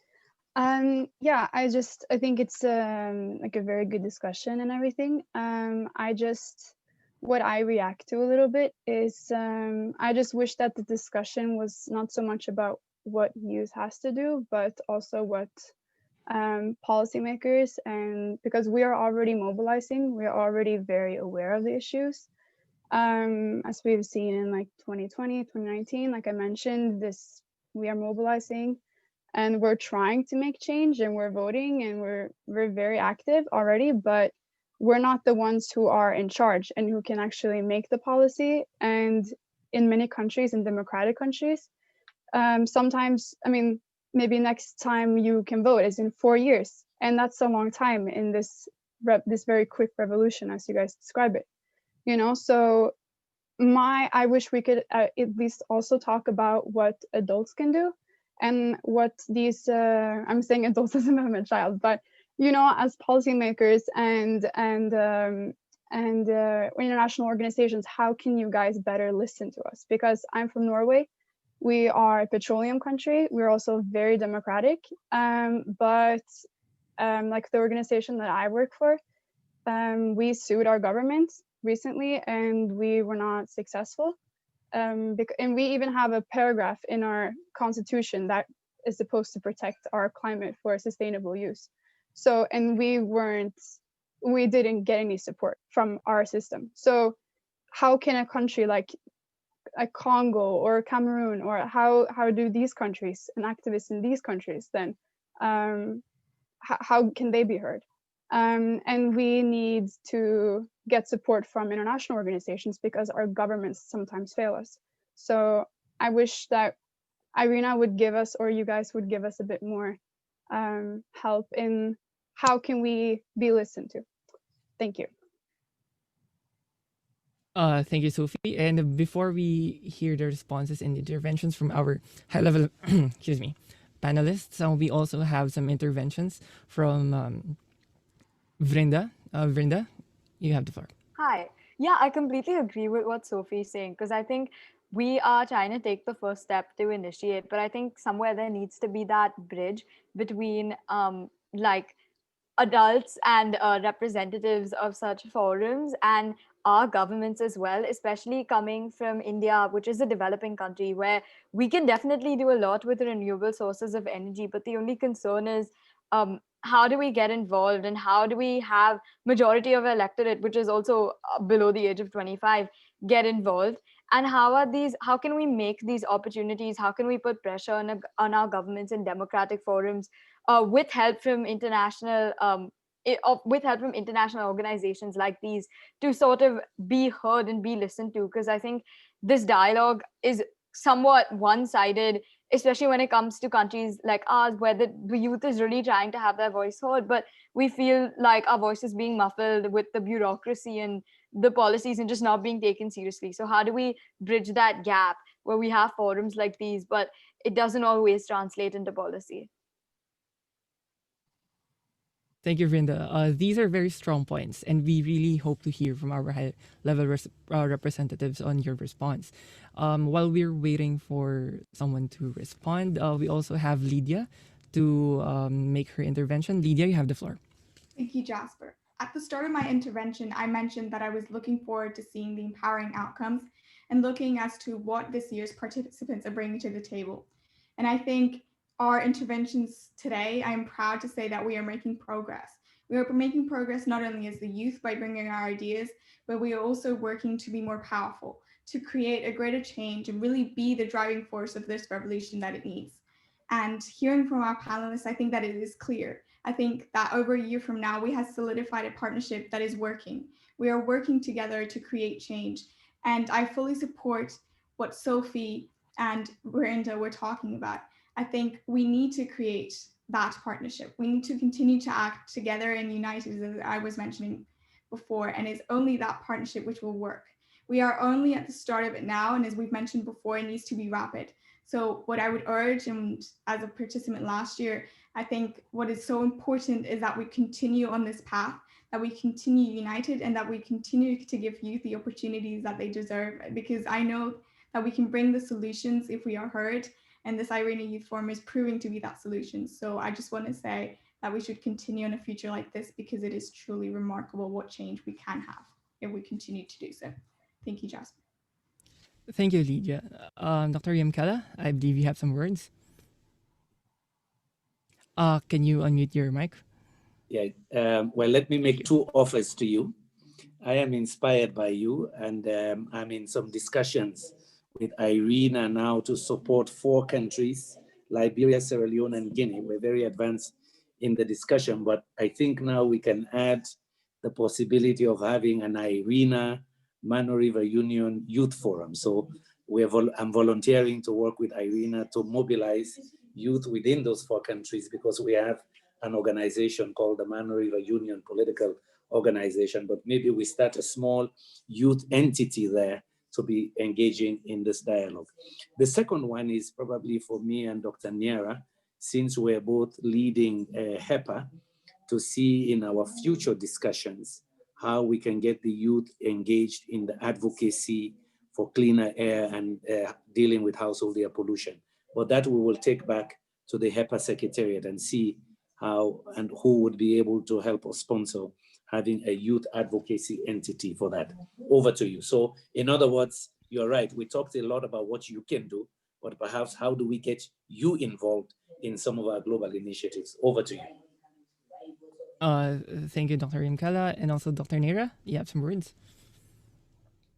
Yeah, I think it's like a very good discussion and everything. What I react to a little bit is I just wish that the discussion was not so much about what youth has to do, but also what policymakers, and because we are already mobilizing, we are already very aware of the issues. As we've seen in like 2020, 2019, like I mentioned, we are mobilizing and we're trying to make change and we're voting and we're very active already, but we're not the ones who are in charge and who can actually make the policy. And in many countries, in democratic countries, sometimes, I mean, maybe next time you can vote is in 4 years. And that's a long time in this very quick revolution, as you guys describe it, you know? So I wish we could at least also talk about what adults can do and what these, I'm saying adults as I'm a child, but you know, as policymakers and international organizations, how can you guys better listen to us? Because I'm from Norway. We are a petroleum country. We're also very democratic, but like the organization that I work for, we sued our government recently and we were not successful. And we even have a paragraph in our constitution that is supposed to protect our climate for sustainable use. So, and we didn't get any support from our system. So how can a country like Congo or Cameroon, or how do these countries and activists in these countries then, how can they be heard? And we need to get support from international organizations because our governments sometimes fail us. So I wish that IRENA would give us, or you guys would give us a bit more help in how can we be listened to. Thank you. Thank you, Sophie. And before we hear the responses and interventions from our high-level, excuse me, panelists, we also have some interventions from Vrinda. Vrinda, you have the floor. Hi. Yeah, I completely agree with what Sophie's saying, because I think we are trying to take the first step to initiate, but I think somewhere there needs to be that bridge between like adults and representatives of such forums and our governments as well, especially coming from India, which is a developing country where we can definitely do a lot with renewable sources of energy. But the only concern is how do we get involved, and how do we have majority of electorate, which is also below the age of 25, get involved? And how can we make these opportunities, how can we put pressure on our governments in democratic forums with help from international organizations like these, to sort of be heard and be listened to? Because I think this dialogue is somewhat one-sided, especially when it comes to countries like ours, where the youth is really trying to have their voice heard, but we feel like our voice is being muffled with the bureaucracy and the policies and just not being taken seriously. So how do we bridge that gap where we have forums like these, but it doesn't always translate into policy? Thank you, Vrinda. These are very strong points, and we really hope to hear from our high-level representatives on your response. While we're waiting for someone to respond, we also have Lydia to make her intervention. Lydia, you have the floor. Thank you, Jasper. At the start of my intervention, I mentioned that I was looking forward to seeing the empowering outcomes and looking as to what this year's participants are bringing to the table. And I think our interventions today, I'm proud to say that we are making progress. We are making progress not only as the youth by bringing our ideas, but we are also working to be more powerful, to create a greater change and really be the driving force of this revolution that it needs. And hearing from our panelists, I think that it is clear. I think that over a year from now, we have solidified a partnership that is working. We are working together to create change. And I fully support what Sophie and Vrinda were talking about. I think we need to create that partnership. We need to continue to act together and united, as I was mentioning before, and it's only that partnership which will work. We are only at the start of it now, and as we've mentioned before, it needs to be rapid. So what I would urge, and as a participant last year, I think what is so important is that we continue on this path, that we continue united, and that we continue to give youth the opportunities that they deserve, because I know that we can bring the solutions if we are heard. And this IRENA Youth Forum is proving to be that solution. So I just want to say that we should continue in a future like this, because it is truly remarkable what change we can have if we continue to do so. Thank you, Jasper. Thank you, Lydia. Dr. Yamkela, I believe you have some words. Can you unmute your mic? Yeah, well, let me make two offers to you. I am inspired by you, and I'm in some discussions with IRENA now to support 4 countries, Liberia, Sierra Leone, and Guinea. We're very advanced in the discussion, but I think now we can add the possibility of having an IRENA Mano River Union Youth Forum. So I'm volunteering to work with IRENA to mobilize youth within those 4 countries, because we have an organization called the Mano River Union Political Organization, but maybe we start a small youth entity there to be engaging in this dialogue. The second one is probably for me and Dr. Niara, since we're both leading HEPA, to see in our future discussions how we can get the youth engaged in the advocacy for cleaner air and dealing with household air pollution. But that we will take back to the HEPA Secretariat and see how and who would be able to help or sponsor having a youth advocacy entity for that. Over to you. So in other words, you're right. We talked a lot about what you can do, but perhaps how do we get you involved in some of our global initiatives? Over to you. Thank you, Dr. Yamkela, and also Dr. Nera. You have some words.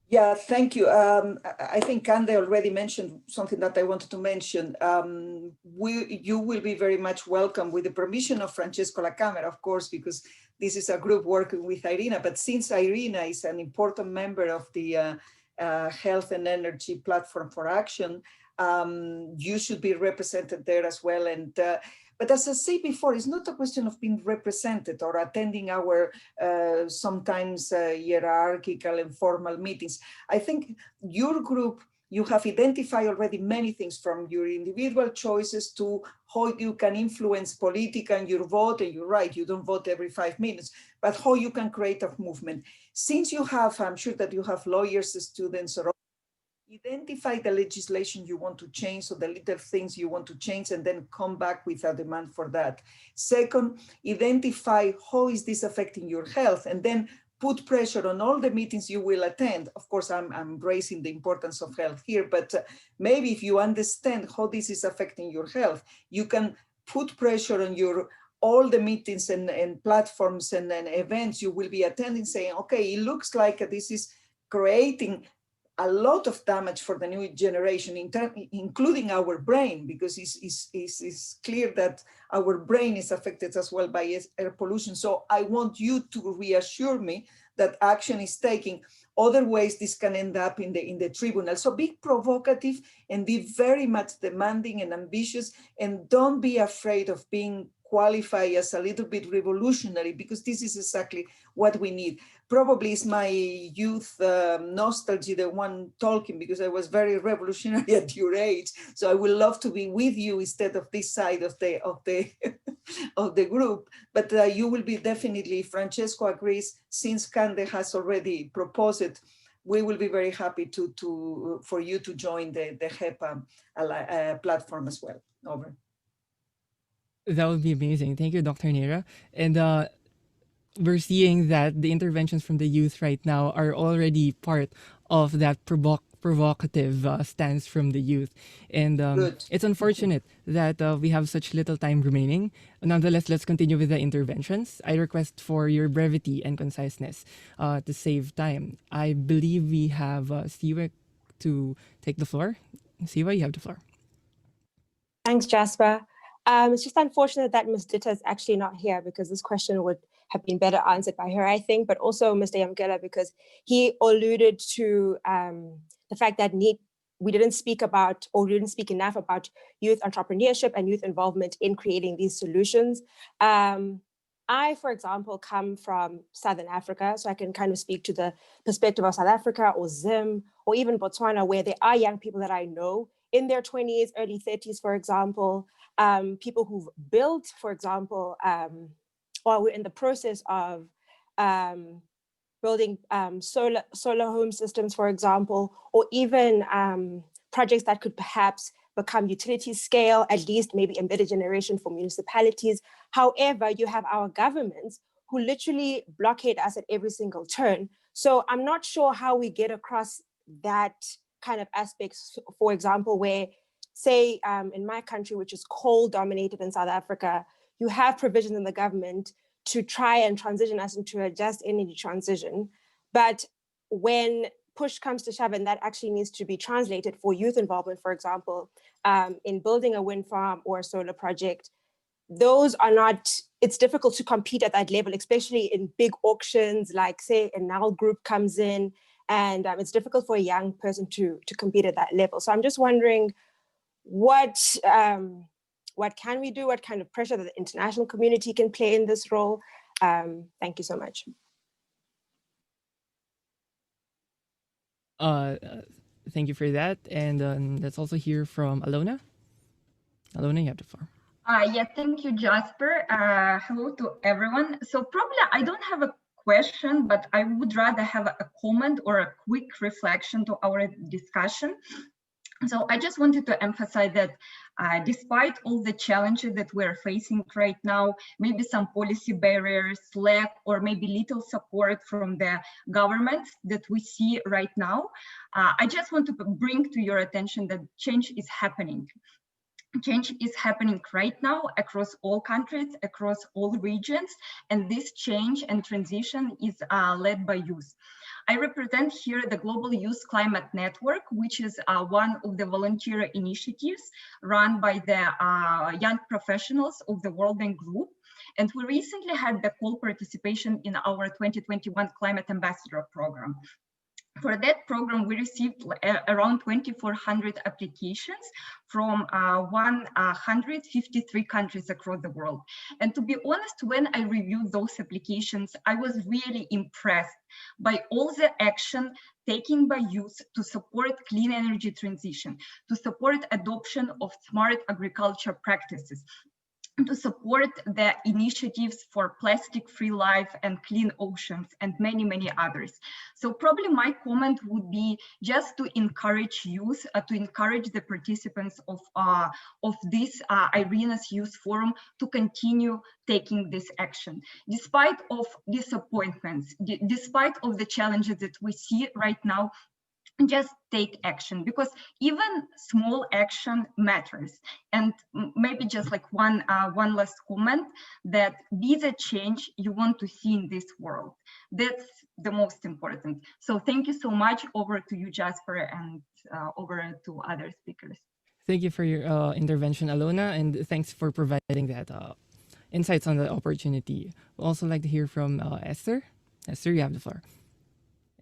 Yeah, thank you. I think Kande already mentioned something that I wanted to mention. You will be very much welcome, with the permission of Francesco La Camera, of course, because this is a group working with IRENA. But since IRENA is an important member of the Health and Energy Platform for Action, You should be represented there as well. And but as I said before, it's not a question of being represented or attending our sometimes hierarchical and formal meetings. I think your group, you have identified already many things, from your individual choices to how you can influence politics and your vote. And you're right, you don't vote every 5 minutes, but how you can create a movement. Since you have, I'm sure that you have lawyers, students, or identify the legislation you want to change, or the little things you want to change, and then come back with a demand for that. Second, identify how is this affecting your health, and then put pressure on all the meetings you will attend. Of course, I'm embracing the importance of health here, but maybe if you understand how this is affecting your health, you can put pressure on all the meetings and platforms and events you will be attending, saying, okay, it looks like this is creating a lot of damage for the new generation, including our brain, because it's clear that our brain is affected as well by air pollution. So I want you to reassure me that action is taking. Otherwise, this can end up in the tribunal. So be provocative and be very much demanding and ambitious, and don't be afraid of being qualified as a little bit revolutionary, because this is exactly what we need. Probably it's my youth nostalgia, the one talking, because I was very revolutionary at your age. So I would love to be with you instead of this side of the of the group. But you will be definitely, Francesco agrees, since Cande has already proposed it, we will be very happy for you to join the HEPA platform as well. Over. That would be amazing. Thank you, Dr. Nera. And we're seeing that the interventions from the youth right now are already part of that provocative stance from the youth. And it's unfortunate that we have such little time remaining. Nonetheless, let's continue with the interventions. I request for your brevity and conciseness to save time. I believe we have Siwa to take the floor. Siwa, you have the floor. Thanks, Jasper. It's just unfortunate that Ms. Ditta is actually not here, because this question would have been better answered by her, I think, but also Mr. Yamkela, because he alluded to the fact that we didn't speak about, or we didn't speak enough about youth entrepreneurship and youth involvement in creating these solutions. I, for example, come from Southern Africa, so I can kind of speak to the perspective of South Africa or Zim, or even Botswana, where there are young people that I know in their 20s, early 30s, for example, people who've built, for example, or we're in the process of building solar home systems, for example, or even projects that could perhaps become utility scale, at least maybe embedded generation for municipalities. However, you have our governments who literally blockade us at every single turn. So I'm not sure how we get across that kind of aspects, for example, where, say, in my country, which is coal dominated in South Africa, you have provisions in the government to try and transition us into a just energy transition. But when push comes to shove, and that actually needs to be translated for youth involvement, for example, in building a wind farm or a solar project, those are not, it's difficult to compete at that level, especially in big auctions, like say a Now Group comes in, and it's difficult for a young person to compete at that level. So I'm just wondering, what can we do? What kind of pressure that the international community can play in this role? Thank you so much. Thank you for that. And let's also hear from Alona. Alona, you have the floor. Yeah, thank you, Jasper. Hello to everyone. So probably I don't have a question, but I would rather have a comment or a quick reflection to our discussion. So I just wanted to emphasize that despite all the challenges that we're facing right now, maybe some policy barriers, lack, or maybe little support from the government that we see right now, I just want to bring to your attention that change is happening. Change is happening right now across all countries, across all regions, and this change and transition is led by youth. I represent here the Global Youth Climate Network, which is one of the volunteer initiatives run by the young professionals of the World Bank Group. And we recently had the full participation in our 2021 Climate Ambassador Program. For that program, we received around 2,400 applications from 153 countries across the world. And to be honest, when I reviewed those applications, I was really impressed by all the action taken by youth to support clean energy transition, to support adoption of smart agriculture practices, to support the initiatives for plastic-free life and clean oceans and many, many others. So probably my comment would be just to encourage youth, to encourage the participants of this IRENA's Youth Forum to continue taking this action. Despite of disappointments, despite of the challenges that we see right now, just take action, because even small action matters. And maybe just like one last comment, that be the change you want to see in this world. That's the most important. So thank you so much. Over to you, Jasper, and over to other speakers. Thank you for your intervention, Alona, and thanks for providing that insights on the opportunity. We'd also like to hear from Esther. Esther, you have the floor.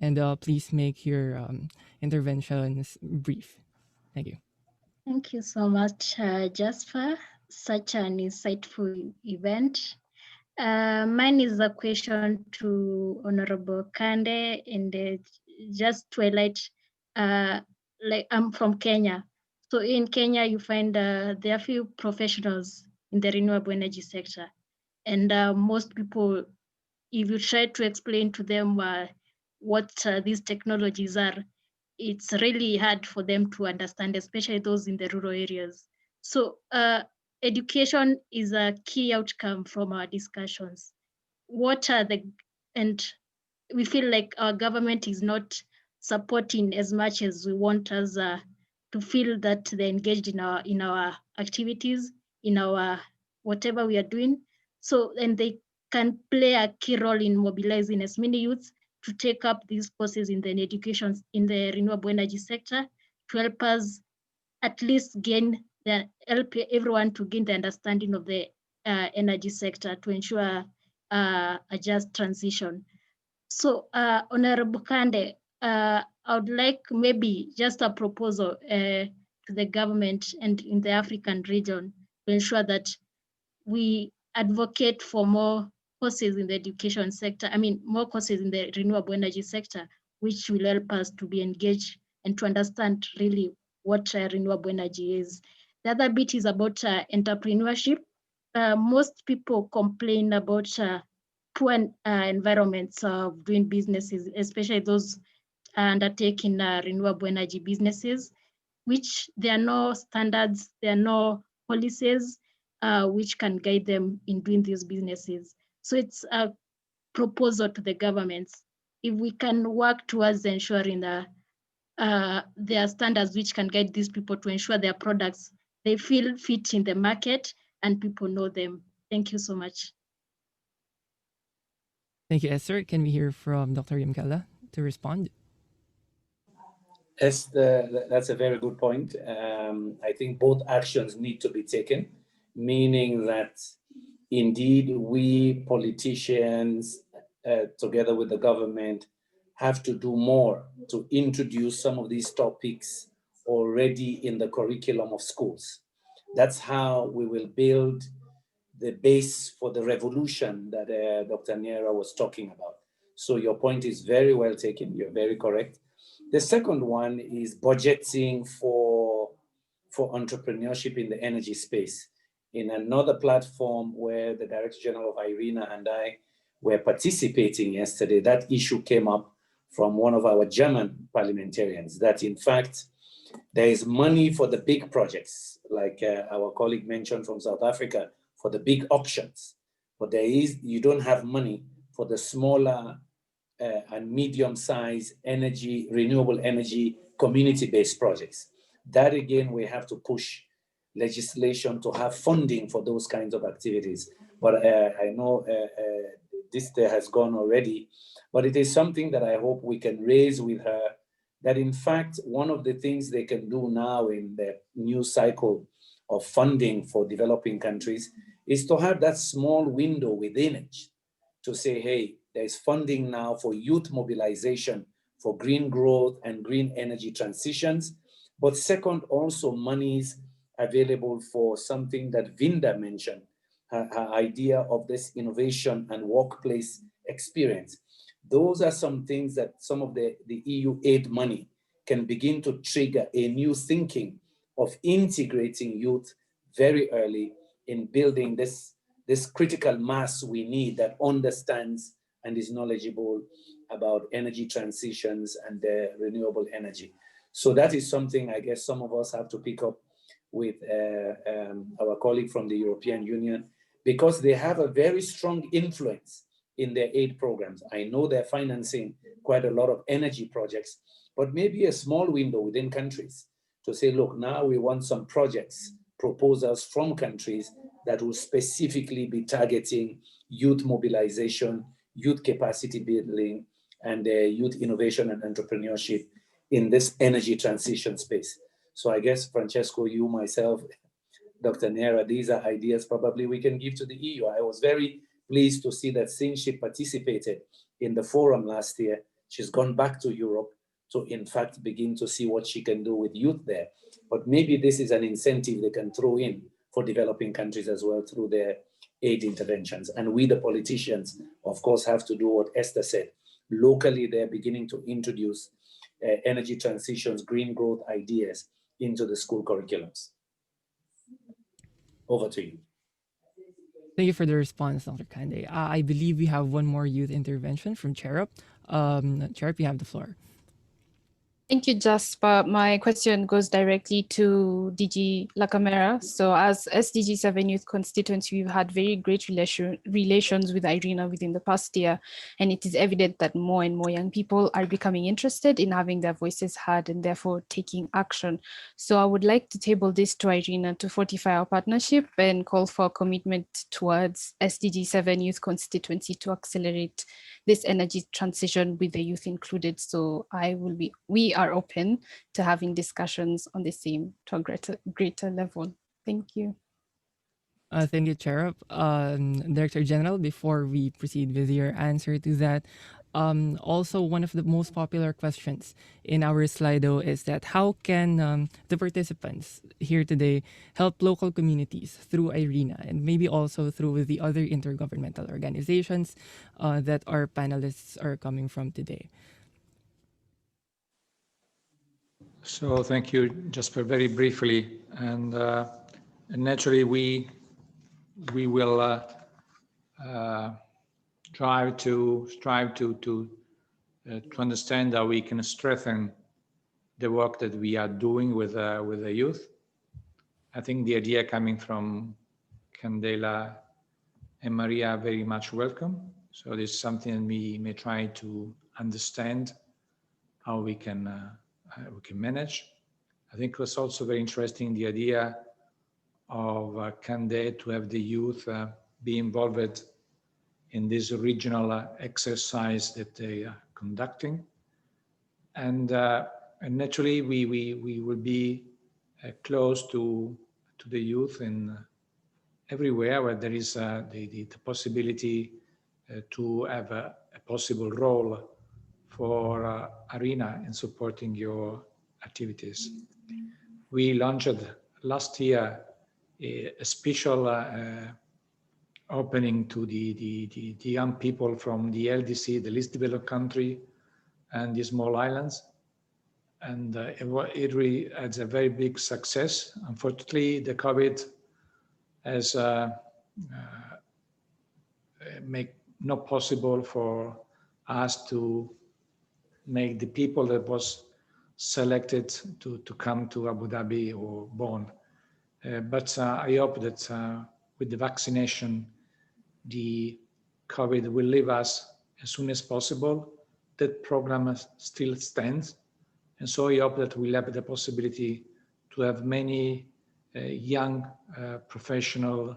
And please make your interventions brief. Thank you. Thank you so much, Jasper. Such an insightful event. Mine is a question to Honorable Kande, and just to highlight, like I'm from Kenya. So in Kenya, you find there are few professionals in the renewable energy sector. And most people, if you try to explain to them what these technologies are, it's really hard for them to understand, especially those in the rural areas. So education is a key outcome from our discussions. And we feel like our government is not supporting as much as we want us to feel that they're engaged in our activities, in our whatever we are doing. So, and they can play a key role in mobilizing as many youths to take up these courses in the education in the renewable energy sector to help us at least help everyone to gain the understanding of the energy sector to ensure a just transition. So, Honorable Kande, I would like maybe just a proposal to the government and in the African region to ensure that we advocate for more courses in the education sector, more courses in the renewable energy sector, which will help us to be engaged and to understand really what renewable energy is. The other bit is about entrepreneurship. Most people complain about poor environments of doing businesses, especially those undertaking renewable energy businesses, which there are no standards, there are no policies which can guide them in doing these businesses. So it's a proposal to the governments. If we can work towards ensuring that there are standards which can guide these people to ensure their products, they feel fit in the market and people know them. Thank you so much. Thank you, Esther. Can we hear from Dr. Yamkala to respond? Yes, that's a very good point. I think both actions need to be taken, meaning that indeed we politicians, together with the government, have to do more to introduce some of these topics already in the curriculum of schools. That's how we will build the base for the revolution that Dr. Niera was talking about. So your point is very well taken. You're very correct. The second one is budgeting for entrepreneurship in the energy space. In another platform where the Director General of IRENA and I were participating yesterday, that issue came up from one of our German parliamentarians, that in fact, there is money for the big projects, like our colleague mentioned from South Africa, for the big auctions, but you don't have money for the smaller and medium-sized renewable energy, community-based projects. That again, we have to push legislation to have funding for those kinds of activities. But I know this day has gone already, but it is something that I hope we can raise with her, that in fact, one of the things they can do now in the new cycle of funding for developing countries is to have that small window within it to say, hey, there's funding now for youth mobilization for green growth and green energy transitions. But second, also monies available for something that Vinda mentioned, her idea of this innovation and workplace experience. Those are some things that some of the EU aid money can begin to trigger a new thinking of integrating youth very early in building this critical mass we need that understands and is knowledgeable about energy transitions and renewable energy. So that is something I guess some of us have to pick up with our colleague from the European Union, because they have a very strong influence in their aid programs. I know they're financing quite a lot of energy projects, but maybe a small window within countries to say, look, now we want some projects, proposals from countries that will specifically be targeting youth mobilization, youth capacity building, and youth innovation and entrepreneurship in this energy transition space. So I guess, Francesco, you, myself, Dr. Nera, these are ideas probably we can give to the EU. I was very pleased to see that since she participated in the forum last year, she's gone back to Europe to, in fact, begin to see what she can do with youth there. But maybe this is an incentive they can throw in for developing countries as well through their aid interventions. And we, the politicians, of course, have to do what Esther said. Locally, they're beginning to introduce energy transitions, green growth ideas into the school curriculums. Over to you. Thank you for the response, Dr. Kande. I believe we have one more youth intervention from Cherub. Cherub, you have the floor. Thank you, Jasper. My question goes directly to DG La Camera. So as SDG 7 Youth Constituency, we've had very great relations with IRENA within the past year, and it is evident that more and more young people are becoming interested in having their voices heard and therefore taking action. So I would like to table this to IRENA to fortify our partnership and call for commitment towards SDG 7 Youth Constituency to accelerate this energy transition with the youth included. So we are open to having discussions on the same to a greater level. Thank you. Thank you, Cherub. Director General, before we proceed with your answer to that, also one of the most popular questions in our Slido is that how can the participants here today help local communities through IRENA and maybe also through the other intergovernmental organizations that our panelists are coming from today? So thank you, Jasper, very briefly. And naturally, we will strive to understand how we can strengthen the work that we are doing with the youth. I think the idea coming from Candela and Maria very much welcome. So this is something we may try to understand how we can manage. I think it was also very interesting the idea of Candé to have the youth be involved in this regional exercise that they are conducting. And naturally, we will be close to the youth in everywhere where there is the possibility to have a possible role for IRENA in supporting your activities. We launched last year a special opening to the young people from the LDC, the least developed country, and the small islands. And it really had a very big success. Unfortunately, the COVID has made not possible for us to make the people that was selected to come to Abu Dhabi or Bonn. But I hope that with the vaccination, the COVID will leave us as soon as possible. That program still stands. And so I hope that we'll have the possibility to have many young professionals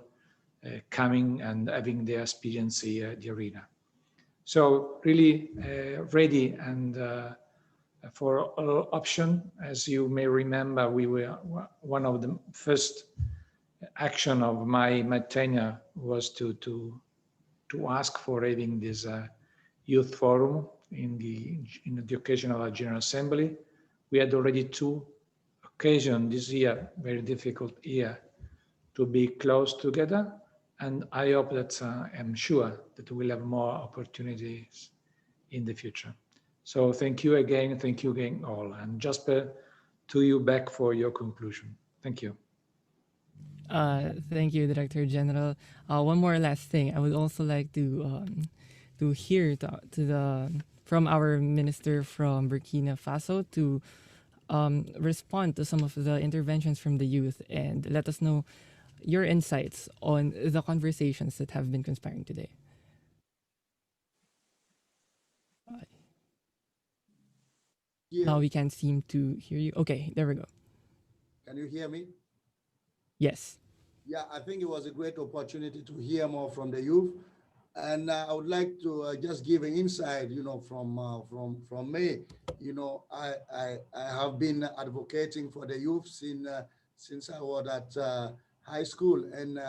coming and having their experience here at the IRENA. So really ready and for all option. As you may remember, we were one of the first action of my tenure was to ask for having this youth forum in the occasion of our General Assembly. We had already two occasions this year, very difficult year, to be close together. And I hope that, I'm sure that we'll have more opportunities in the future. So thank you again all. And Jasper, to you back for your conclusion. Thank you. Thank you, Director General. One more last thing. I would also like to hear from our minister from Burkina Faso to respond to some of the interventions from the youth and let us know your insights on the conversations that have been conspiring today. Now we can't seem to hear you. Okay, there we go. Can you hear me? Yes. Yeah, I think it was a great opportunity to hear more from the youth. And I would like to just give an insight, from me. I have been advocating for the youth since I was at high school, and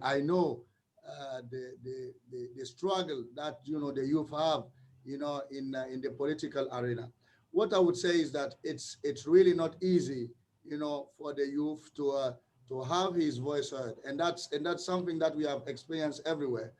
I know the struggle that the youth have, in the political arena. What I would say is that it's really not easy, for the youth to have his voice heard, and that's something that we have experienced everywhere.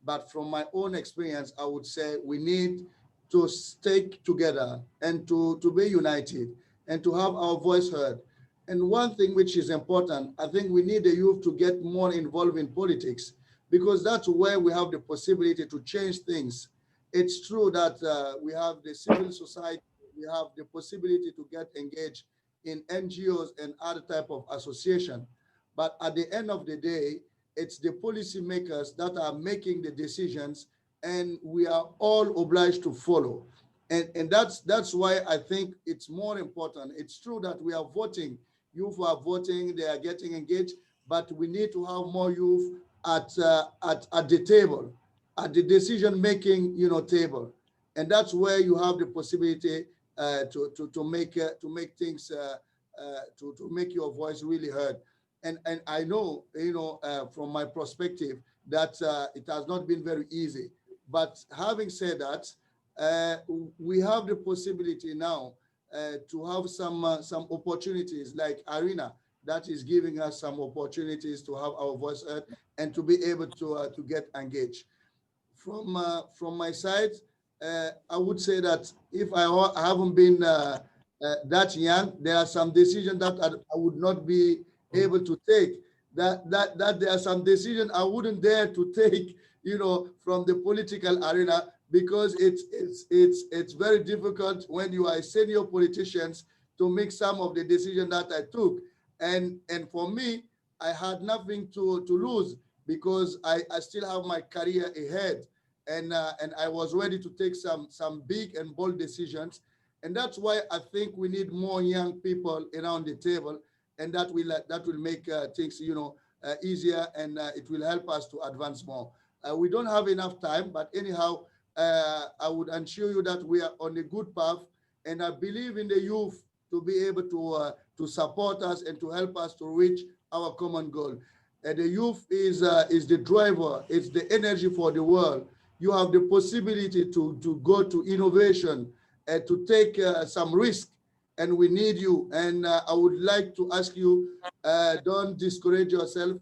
But from my own experience, I would say we need to stick together and to be united and to have our voice heard. And one thing which is important, I think we need the youth to get more involved in politics, because that's where we have the possibility to change things. It's true that we have the civil society, we have the possibility to get engaged in NGOs and other type of association. But at the end of the day, it's the policymakers that are making the decisions, and we are all obliged to follow. And that's why I think it's more important. It's true that we are voting, youth are voting, they are getting engaged, but we need to have more youth at the table, at the decision-making, table. And that's where you have the possibility to make things, to make your voice really heard. And I know, from my perspective, that it has not been very easy. But having said that, we have the possibility now to have some opportunities like IRENA that is giving us some opportunities to have our voice heard and to be able to get engaged. From my side, I would say that if I haven't been that young, there are some decisions that I would not be able to take. That there are some decisions I wouldn't dare to take, from the political arena, because it's very difficult when you are senior politicians to make some of the decisions that I took. And for me, I had nothing to lose, because I still have my career ahead, and I was ready to take some big and bold decisions. And that's why I think we need more young people around the table, and that will make things easier, and it will help us to advance more. We don't have enough time, but anyhow, I would assure you that we are on a good path, and I believe in the youth to be able to support us and to help us to reach our common goal. And the youth is the driver, it's the energy for the world. You have the possibility to go to innovation and to take some risk, and we need you. And I would like to ask you, don't discourage yourself.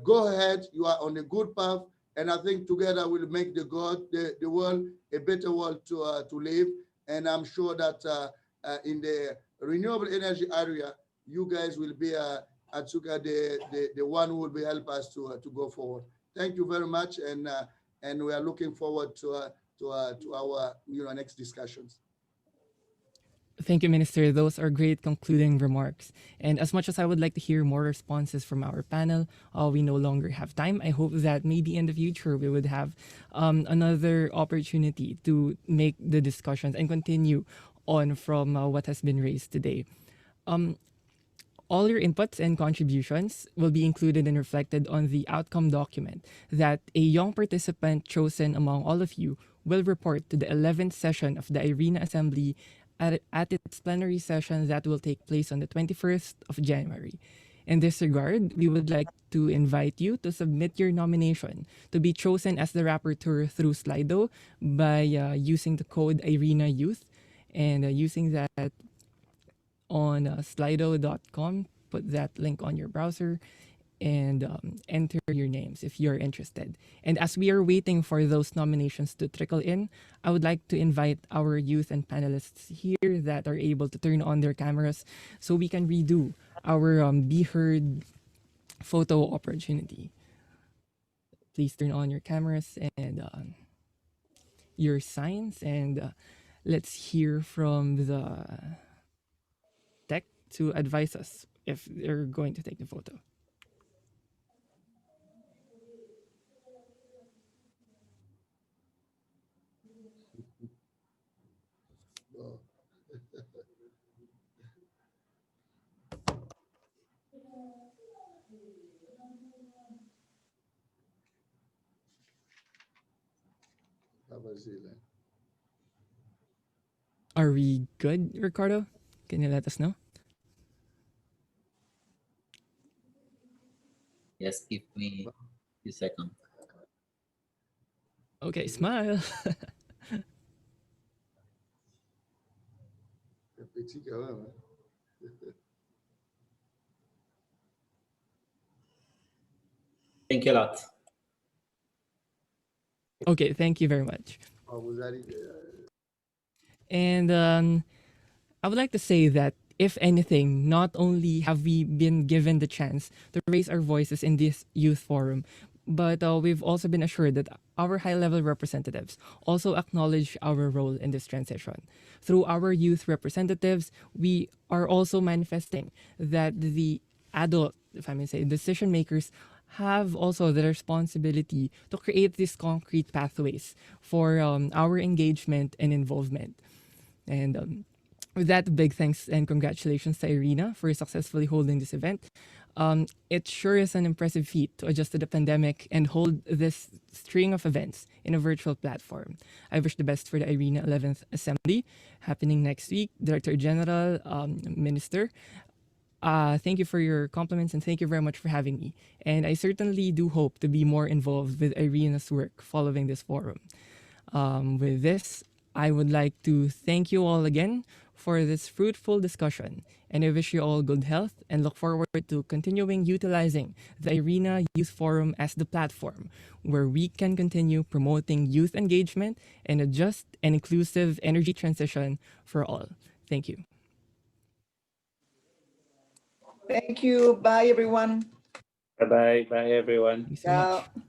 Go ahead, you are on a good path, and I think together we'll make the world a better world to live. And I'm sure that in the renewable energy area, you guys will be Atsuka, the one who will be help us to go forward. Thank you very much, and we are looking forward to our next discussions. Thank you, Minister. Those are great concluding remarks. And as much as I would like to hear more responses from our panel, we no longer have time. I hope that maybe in the future we would have another opportunity to make the discussions and continue on from what has been raised today. All your inputs and contributions will be included and reflected on the outcome document that a young participant chosen among all of you will report to the 11th session of the IRENA Assembly at its plenary session that will take place on the 21st of January. In this regard, we would like to invite you to submit your nomination to be chosen as the rapporteur through Slido by using the code IRENA Youth and using that on slido.com. Put that link on your browser and enter your names if you're interested. And as we are waiting for those nominations to trickle in, I would like to invite our youth and panelists here that are able to turn on their cameras so we can redo our Be Heard photo opportunity. Please turn on your cameras and your signs, and let's hear from the tech to advise us if they're going to take the photo. Are we good, Ricardo? Can you let us know? Yes, give me a few seconds. Okay, smile. Thank you a lot. Okay, thank you very much. And I would like to say that, if anything, not only have we been given the chance to raise our voices in this youth forum, but we've also been assured that our high-level representatives also acknowledge our role in this transition. Through our youth representatives, we are also manifesting that the adult, if I may say, decision makers have also the responsibility to create these concrete pathways for our engagement and involvement. And with that, big thanks and congratulations to IRENA for successfully holding this event. It sure is an impressive feat to adjust to the pandemic and hold this string of events in a virtual platform. I wish the best for the IRENA 11th Assembly happening next week. Director General, Minister, thank you for your compliments and thank you very much for having me. And I certainly do hope to be more involved with IRENA's work following this forum. With this, I would like to thank you all again for this fruitful discussion, and I wish you all good health and look forward to continuing utilizing the IRENA Youth Forum as the platform where we can continue promoting youth engagement and a just and inclusive energy transition for all. Thank you. Thank you. Bye, everyone. Bye-bye. Bye, everyone. Thank you so much.